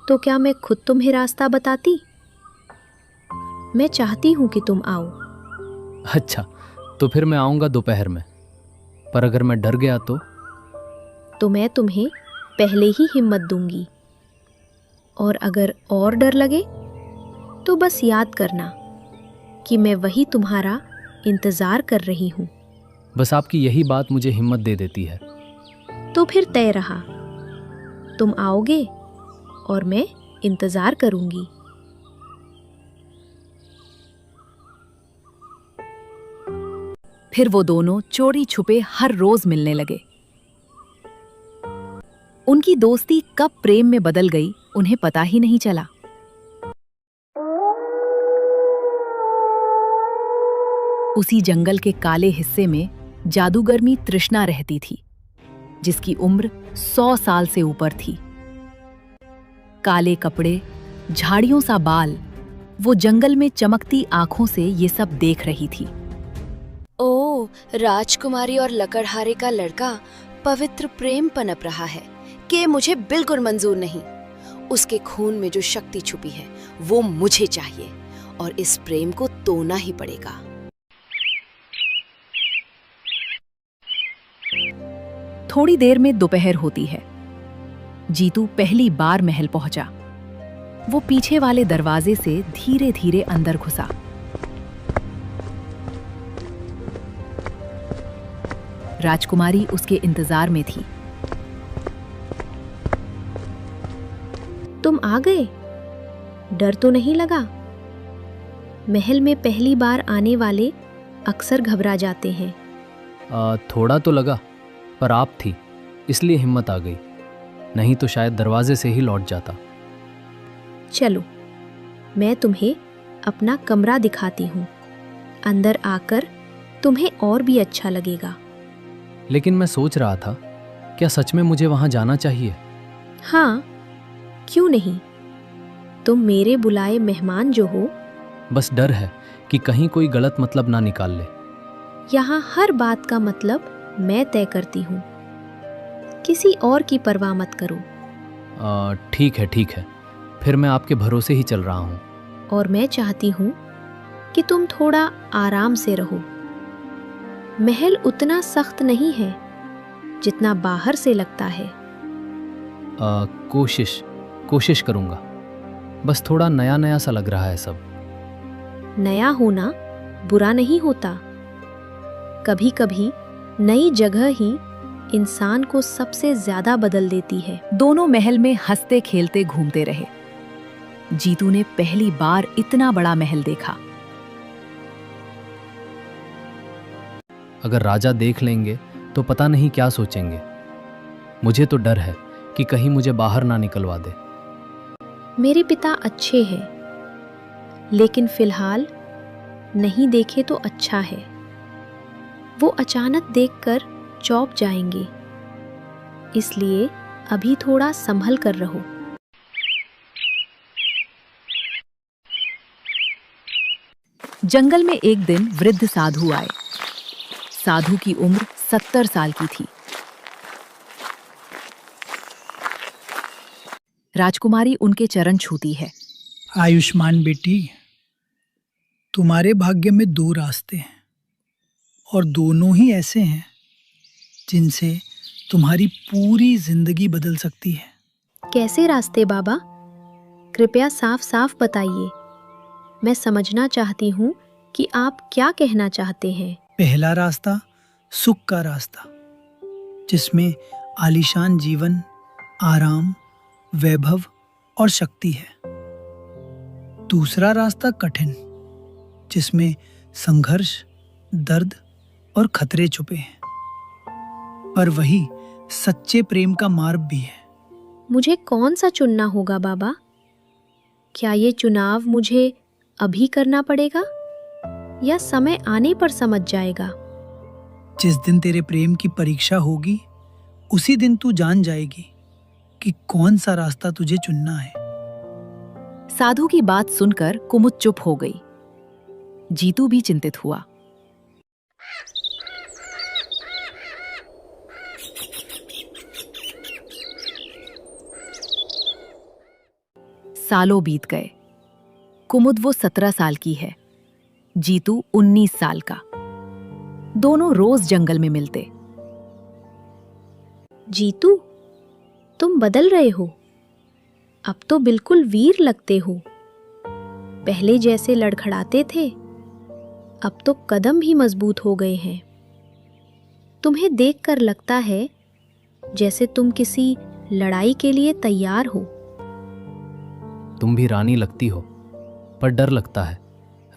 तो क्या मैं खुद तुम्हें रास्ता बताती? मैं चाहती हूँ कि तुम आओ। अच्छा, तो फिर मैं आऊँगा दोपहर में। पर अगर मैं डर गया तो मैं तुम्हें पहले ही हिम्मत दूंगी। और अगर और डर लगे तो बस याद करना कि मैं वही तुम्हारा इंतज़ार कर रही हूँ। बस आपकी यही बात मुझे हिम्मत दे देती है। तो फिर तय रहा, तुम आओगे और मैं इंतज़ार करूँगी। फिर वो दोनों चोरी छुपे हर रोज मिलने लगे। उनकी दोस्ती कब प्रेम में बदल गई उन्हें पता ही नहीं चला। उसी जंगल के काले हिस्से में जादूगरनी तृष्णा रहती थी, जिसकी उम्र 100 साल से ऊपर थी। काले कपड़े, झाड़ियों सा बाल, वो जंगल में चमकती आंखों से ये सब देख रही थी। ओ, राजकुमारी और लकड़हारे का लड़का पवित्र प्रेम पनप रहा है कि मुझे बिल्कुल मंजूर नहीं। उसके खून में जो शक्ति छुपी है वो मुझे चाहिए और इस प्रेम को तोड़ना ही पड़ेगा। थोड़ी देर में दोपहर होती है। जीतू पहली बार महल पहुंचा। वो पीछे वाले दरवाजे से धीरे धीरे अंदर घुसा। राजकुमारी उसके इंतजार में थी। तुम आ गए? डर तो नहीं लगा? महल में पहली बार आने वाले अक्सर घबरा जाते हैं। थोड़ा तो लगा, पर आप थी इसलिए हिम्मत आ गई, नहीं तो शायद दरवाजे से ही लौट जाता। चलो, मैं तुम्हें अपना कमरा दिखाती हूँ। अंदर आकर तुम्हें और भी अच्छा लगेगा। लेकिन मैं सोच रहा था, क्या सच में मुझे वहां जाना चाहिए? हाँ, क्यों नहीं? तुम मेरे बुलाए मेहमान जो हो। बस डर है कि कहीं कोई गलत मतलब ना निकाल ले। यहाँ हर बात का मतलब मैं तय करती हूँ। किसी और की परवाह मत करो। ठीक है, फिर मैं आपके भरोसे ही चल रहा हूँ। और मैं चाहती हूँ कि तुम थोड़ा आराम से रहो। महल उतना सख्त नहीं है जितना बाहर से लगता है। कोशिश करूँगा। बस थोड़ा नया नया सा लग रहा है सब। नया होना बुरा नहीं होता। कभी कभी नई जगह ही इंसान को सबसे ज्यादा बदल देती है। दोनों महल में हंसते खेलते घूमते रहे। जीतू ने पहली बार इतना बड़ा महल देखा। अगर राजा देख लेंगे तो पता नहीं क्या सोचेंगे। मुझे तो डर है कि कहीं मुझे बाहर ना निकलवा दे। मेरे पिता अच्छे हैं, लेकिन फिलहाल नहीं देखे तो अच्छा है। वो अचानक देखकर चौंक जाएंगे, इसलिए अभी थोड़ा संभल कर रहो। जंगल में एक दिन वृद्ध साधु आए। साधु की उम्र 70 साल की थी। राजकुमारी उनके चरण छूती है। आयुष्मान बेटी, तुम्हारे भाग्य में 2 रास्ते हैं और दोनों ही ऐसे हैं जिनसे तुम्हारी पूरी जिंदगी बदल सकती है। कैसे रास्ते बाबा? कृपया साफ साफ बताइए। मैं समझना चाहती हूँ कि आप क्या कहना चाहते हैं। पहला रास्ता सुख का रास्ता, जिसमें आलीशान जीवन, आराम, वैभव और शक्ति है। दूसरा रास्ता कठिन, जिसमें संघर्ष, दर्द और खतरे छुपे हैं, पर वही सच्चे प्रेम का मार्ग भी है। मुझे कौन सा चुनना होगा बाबा? क्या ये चुनाव मुझे अभी करना पड़ेगा या समय आने पर समझ जाएगा? जिस दिन तेरे प्रेम की परीक्षा होगी, उसी दिन तू जान जाएगी कि कौन सा रास्ता तुझे चुनना है। साधु की बात सुनकर कुमुद चुप हो गई। जीतू भी चिंतित हुआ। सालों बीत गए। कुमुद वो 17 साल की है, जीतू 19 साल का। दोनों रोज जंगल में मिलते। जीतू, तुम बदल रहे हो। अब तो बिल्कुल वीर लगते हो। पहले जैसे लड़खड़ाते थे, अब तो कदम भी मजबूत हो गए हैं। तुम्हें देखकर लगता है जैसे तुम किसी लड़ाई के लिए तैयार हो। तुम भी रानी लगती हो, पर डर लगता है।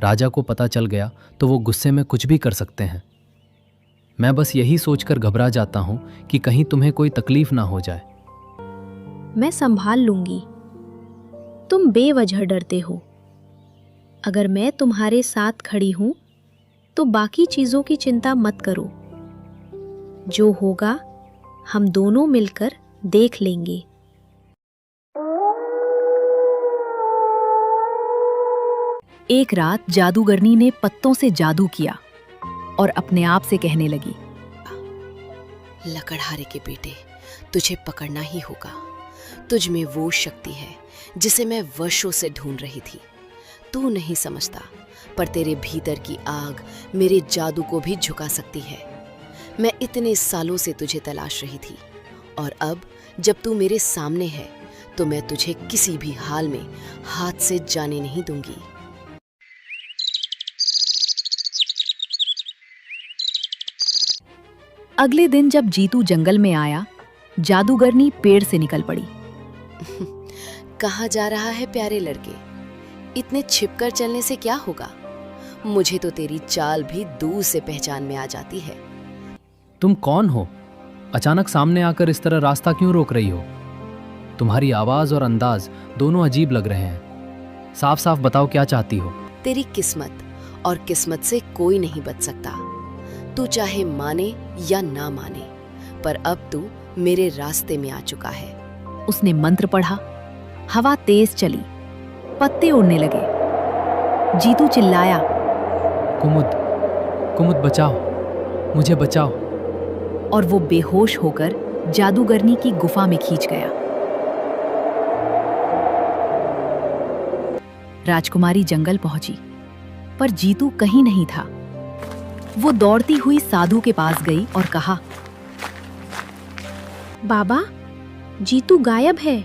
राजा को पता चल गया तो वो गुस्से में कुछ भी कर सकते हैं। मैं बस यही सोचकर घबरा जाता हूं कि कहीं तुम्हें कोई तकलीफ ना हो जाए। मैं संभाल लूंगी। तुम बेवजह डरते हो। अगर मैं तुम्हारे साथ खड़ी हूं तो बाकी चीजों की चिंता मत करो। जो होगा हम दोनों मिलकर देख लेंगे। एक रात जादूगरनी ने पत्तों से जादू किया और अपने आप से कहने लगी, लकड़हारे के बेटे, तुझे पकड़ना ही होगा। तुझ में वो शक्ति है जिसे मैं वर्षों से ढूंढ रही थी। तू नहीं समझता, पर तेरे भीतर की आग मेरे जादू को भी झुका सकती है। मैं इतने सालों से तुझे तलाश रही थी, और अब जब तू मेरे सामने है तो मैं तुझे किसी भी हाल में हाथ से जाने नहीं दूंगी। अगले दिन जब जीतू जंगल में आया, जादूगरनी पेड़ से निकल पड़ी। कहाँ जा रहा है प्यारे लड़के? इतने छिपकर चलने से क्या होगा? मुझे तो तेरी चाल भी दूर से पहचान में आ जाती है। तुम कौन हो? अचानक सामने आकर इस तरह रास्ता क्यों रोक रही हो? तुम्हारी आवाज और अंदाज दोनों अजीब लग रहे हैं। साफ साफ बताओ क्या चाहती हो? तेरी किस्मत, और किस्मत से कोई नहीं बच सकता। तू चाहे माने या ना माने, पर अब तू मेरे रास्ते में आ चुका है। उसने मंत्र पढ़ा, हवा तेज चली, पत्ते उड़ने लगे। जीतू चिल्लाया, कुमुद, कुमुद बचाओ, मुझे बचाओ। और वो बेहोश होकर जादूगरनी की गुफा में खींच गया। राजकुमारी जंगल पहुंची, पर जीतू कहीं नहीं था। वो दौड़ती हुई साधु के पास गई और कहा, बाबा, जीतू गायब है।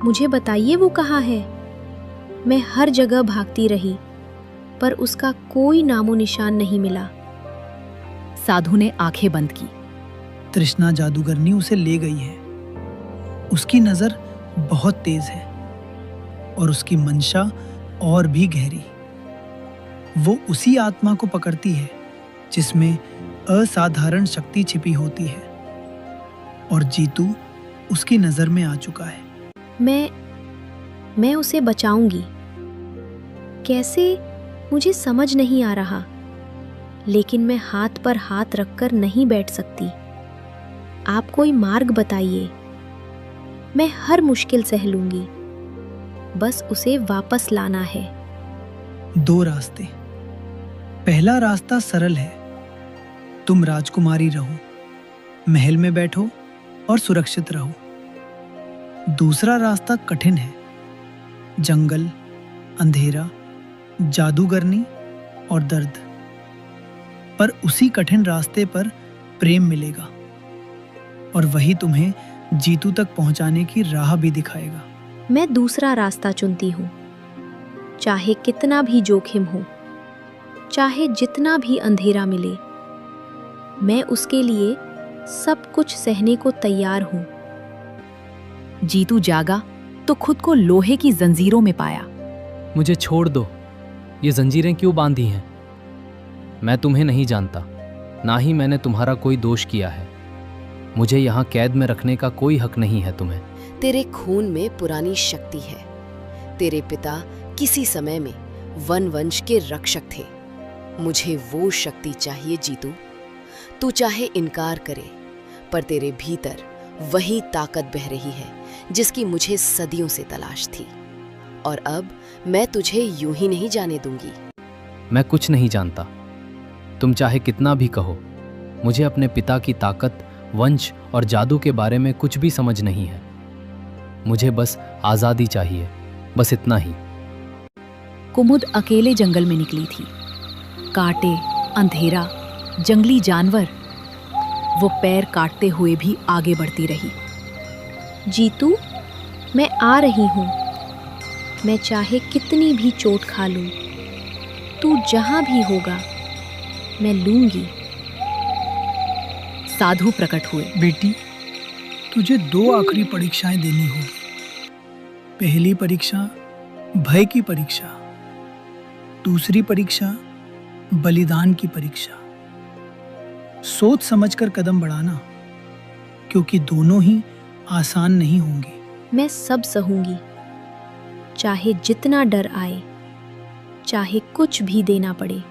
मुझे बताइए वो कहाँ है। मैं हर जगह भागती रही, पर उसका कोई नामो निशान नहीं मिला। साधु ने आंखें बंद की। तृष्णा जादूगरनी उसे ले गई है। उसकी नजर बहुत तेज है और उसकी मंशा और भी गहरी। वो उसी आत्मा को पकड़ती है जिसमें असाधारण शक्ति छिपी होती है, और जीतू उसकी नजर में आ चुका है। मैं उसे बचाऊंगी। कैसे, मुझे समझ नहीं आ रहा, लेकिन मैं हाथ पर हाथ रखकर नहीं बैठ सकती। आप कोई मार्ग बताइए। मैं हर मुश्किल सह लूंगी, बस उसे वापस लाना है। 2 रास्ते। पहला रास्ता सरल है। तुम राजकुमारी रहो, महल में बैठो और सुरक्षित रहो। दूसरा रास्ता कठिन है। जंगल, अंधेरा, जादूगरनी और दर्द। पर उसी कठिन रास्ते पर प्रेम मिलेगा, और वही तुम्हें जीतू तक पहुंचाने की राह भी दिखाएगा। मैं दूसरा रास्ता चुनती हूँ। चाहे कितना भी जोखिम हो, चाहे जितना भी अंधेरा मिले, मैं उसके लिए सब कुछ सहने को तैयार हूँ। जीतू जागा तो खुद को लोहे की जंजीरों में पाया। मुझे छोड़ दो। ये जंजीरें क्यों बांधी हैं? मैं तुम्हें नहीं जानता, ना ही मैंने तुम्हारा कोई दोष किया है। मुझे यहाँ कैद में रखने का कोई हक नहीं है तुम्हें। तेरे खून में पुरानी शक्ति है। तेरे पिता किसी समय में वन वंश के रक्षक थे। मुझे वो शक्ति चाहिए जीतू। तू चाहे इनकार करे, पर तेरे भीतर वही ताकत बह रही है जिसकी मुझे सदियों से तलाश थी, और अब मैं तुझे यूं ही नहीं जाने दूंगी। मैं कुछ नहीं जानता। तुम चाहे कितना भी कहो, मुझे अपने पिता की ताकत, वंश और जादू के बारे में कुछ भी समझ नहीं है। मुझे बस आजादी चाहिए, बस इतना ही। कुमुद अकेले जंगल में निकली थी। कांटे, अंधेरा, जंगली जानवर, वो पैर काटते हुए भी आगे बढ़ती रही। जीतू, मैं आ रही हूँ। मैं चाहे कितनी भी चोट खा लूँ, तू जहाँ भी होगा मैं लूंगी। साधु प्रकट हुए। बेटी, तुझे 2 आखिरी परीक्षाएं देनी होगी। पहली परीक्षा भय की परीक्षा, दूसरी परीक्षा बलिदान की परीक्षा। सोच समझकर कदम बढ़ाना, क्योंकि दोनों ही आसान नहीं होंगे। मैं सब सहूंगी, चाहे जितना डर आए, चाहे कुछ भी देना पड़े।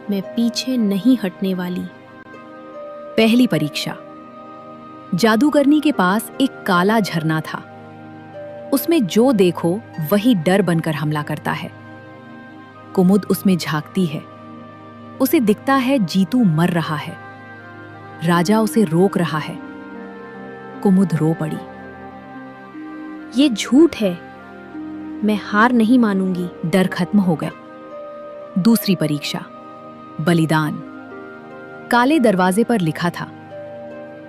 मैं पीछे नहीं हटने वाली। पहली परीक्षा। जादूगरनी के पास एक काला झरना था। उसमें जो देखो वही डर बनकर हमला करता है। कुमुद उसमें झांकती है। उसे दिखता है जीतू मर रहा है। राजा उसे रोक रहा है। कुमुद रो पड़ी। ये झूठ है, मैं हार नहीं मानूंगी। डर खत्म हो गया। दूसरी परीक्षा, बलिदान। काले दरवाजे पर लिखा था,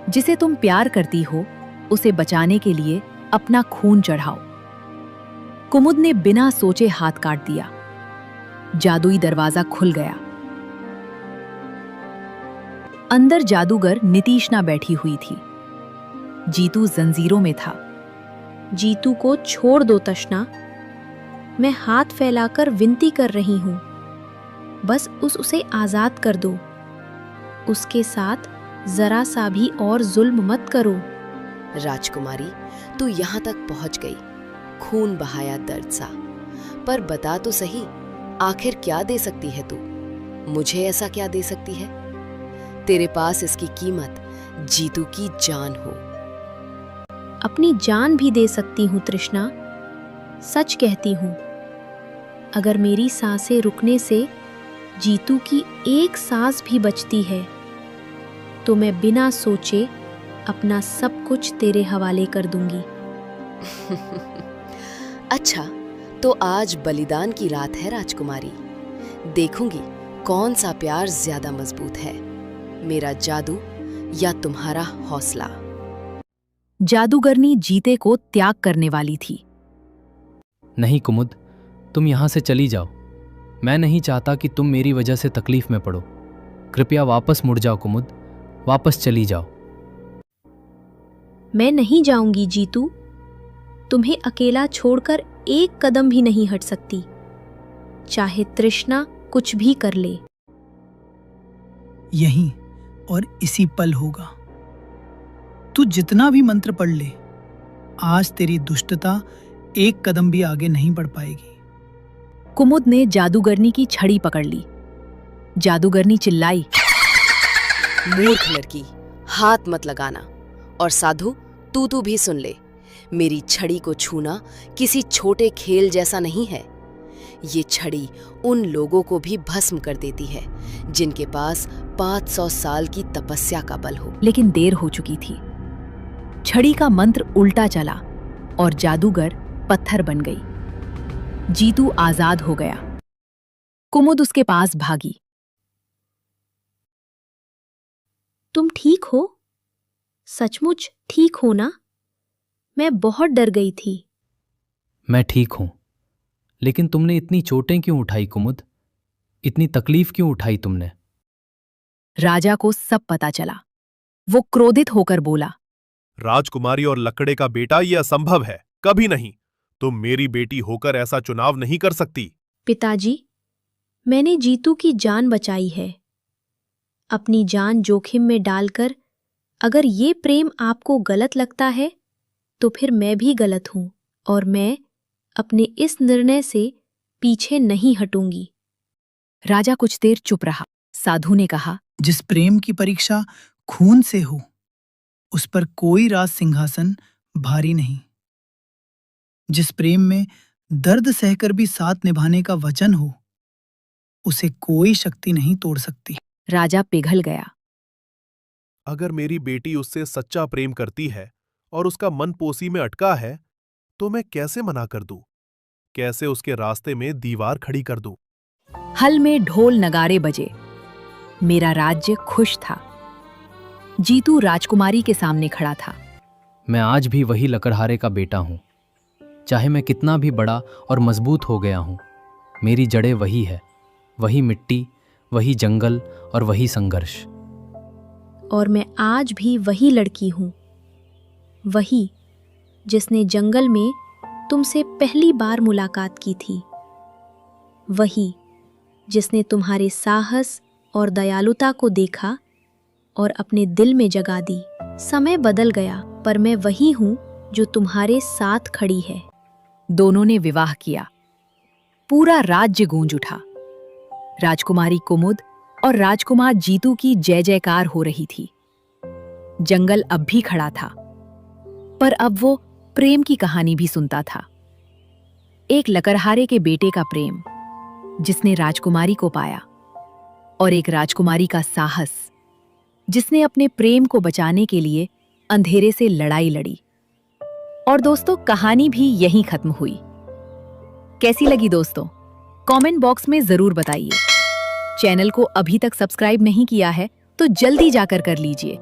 जिसे तुम प्यार करती हो उसे बचाने के लिए अपना खून चढ़ाओ। कुमुद ने बिना सोचे हाथ काट दिया। जादुई दरवाजा खुल गया। अंदर जादूगर नितीशना बैठी हुई थी। जीतू जंजीरों में था। जीतू को छोड़ दो तशना, मैं हाथ फैलाकर विनती कर रही हूं। बस उसे आजाद कर दो। उसके साथ जरा सा भी और जुल्म मत करो। राजकुमारी, तू यहाँ तक पहुँच गई, खून बहाया दर्द सा। पर बता तो सही, आखिर क्या दे सकती है तू? मुझे ऐसा क्या दे सकती है? तेरे पास इसकी कीमत जीतू की जान हो। अपनी जान भी दे सकती हूँ तृष्णा। सच कहती हूँ, अगर मेरी सांसें रुकने से जीतू की एक सांस भी बचती है तो मैं बिना सोचे अपना सब कुछ तेरे हवाले कर दूंगी। अच्छा, तो आज बलिदान की रात है राजकुमारी। देखूंगी कौन सा प्यार ज्यादा मजबूत है, मेरा जादू या तुम्हारा हौसला। जादूगरनी जीते को त्याग करने वाली थी। नहीं कुमुद, तुम यहाँ से चली जाओ। मैं नहीं चाहता कि तुम मेरी वजह से तकलीफ में पड़ो। कृपया वापस मुड़ जाओ कुमुद, वापस चली जाओ। मैं नहीं जाऊंगी जीतू। तुम्हें अकेला छोड़कर एक कदम भी नहीं हट सकती, चाहे तृष्णा कुछ भी कर ले। यहीं और इसी पल होगा। तू जितना भी मंत्र पढ़ ले, आज तेरी दुष्टता एक कदम भी आगे नहीं बढ़ पाएगी। कुमुद ने जादूगरनी की छड़ी पकड़ ली। जादूगरनी चिल्लाई, मूर्ख लड़की, हाथ मत लगाना। और साधु, तू भी सुन ले, मेरी छड़ी को छूना किसी छोटे खेल जैसा नहीं है। ये छड़ी उन लोगों को भी भस्म कर देती है जिनके पास 500 साल की तपस्या का बल हो। लेकिन देर हो चुकी थी। छड़ी का मंत्र उल्टा चला और जादूगर पत्थर बन गई। जीतू आजाद हो गया। कुमुद उसके पास भागी। तुम ठीक हो? सचमुच ठीक हो ना? मैं बहुत डर गई थी। मैं ठीक हूं, लेकिन तुमने इतनी चोटें क्यों उठाई कुमुद? इतनी तकलीफ क्यों उठाई तुमने? राजा को सब पता चला। वो क्रोधित होकर बोला, राजकुमारी और लकड़े का बेटा, यह असंभव है, कभी नहीं। तुम मेरी बेटी होकर ऐसा चुनाव नहीं कर सकती। पिताजी, मैंने जीतू की जान बचाई है। अपनी जान जोखिम में डालकर अगर ये प्रेम आपको गलत लगता है तो फिर मैं भी गलत हूं और मैं अपने इस निर्णय से पीछे नहीं हटूंगी। राजा कुछ देर चुप रहा। साधु ने कहा, जिस प्रेम की परीक्षा खून से हो, उस पर कोई राज सिंहासन भारी नहीं। जिस प्रेम में दर्द सहकर भी साथ निभाने का वचन हो, उसे कोई शक्ति नहीं तोड़ सकती। राजा पिघल गया। अगर मेरी बेटी उससे सच्चा प्रेम करती है और उसका मन पोसी में अटका है, तो मैं कैसे मना कर दूं? कैसे उसके रास्ते में दीवार खड़ी कर दूं? हल में ढोल नगारे बजे। मेरा राज्य खुश था। जीतू राजकुमारी के सामने खड़ा था। मैं आज भी वही लकड़हारे का बेटा हूँ। चाहे मैं कितना भी बड़ा और मजबूत हो गया हूँ, मेरी जड़ें वही है, वही मिट्टी, वही जंगल और वही संघर्ष। और मैं आज भी वही लड़की हूँ, वही जिसने जंगल में तुमसे पहली बार मुलाकात की थी, वही जिसने तुम्हारे साहस और दयालुता को देखा और अपने दिल में जगा दी। समय बदल गया, पर मैं वही हूँ जो तुम्हारे साथ खड़ी है। दोनों ने विवाह किया। पूरा राज्य गूंज उठा। राजकुमारी कुमुद और राजकुमार जीतू की जय जयकार हो रही थी। जंगल अब भी खड़ा था, पर अब वो प्रेम की कहानी भी सुनता था। एक लकड़हारे के बेटे का प्रेम जिसने राजकुमारी को पाया, और एक राजकुमारी का साहस जिसने अपने प्रेम को बचाने के लिए अंधेरे से लड़ाई लड़ी। और दोस्तों, कहानी भी यहीं खत्म हुई। कैसी लगी दोस्तों? कमेंट बॉक्स में जरूर बताइए। चैनल को अभी तक सब्सक्राइब नहीं किया है तो जल्दी जाकर कर लीजिए।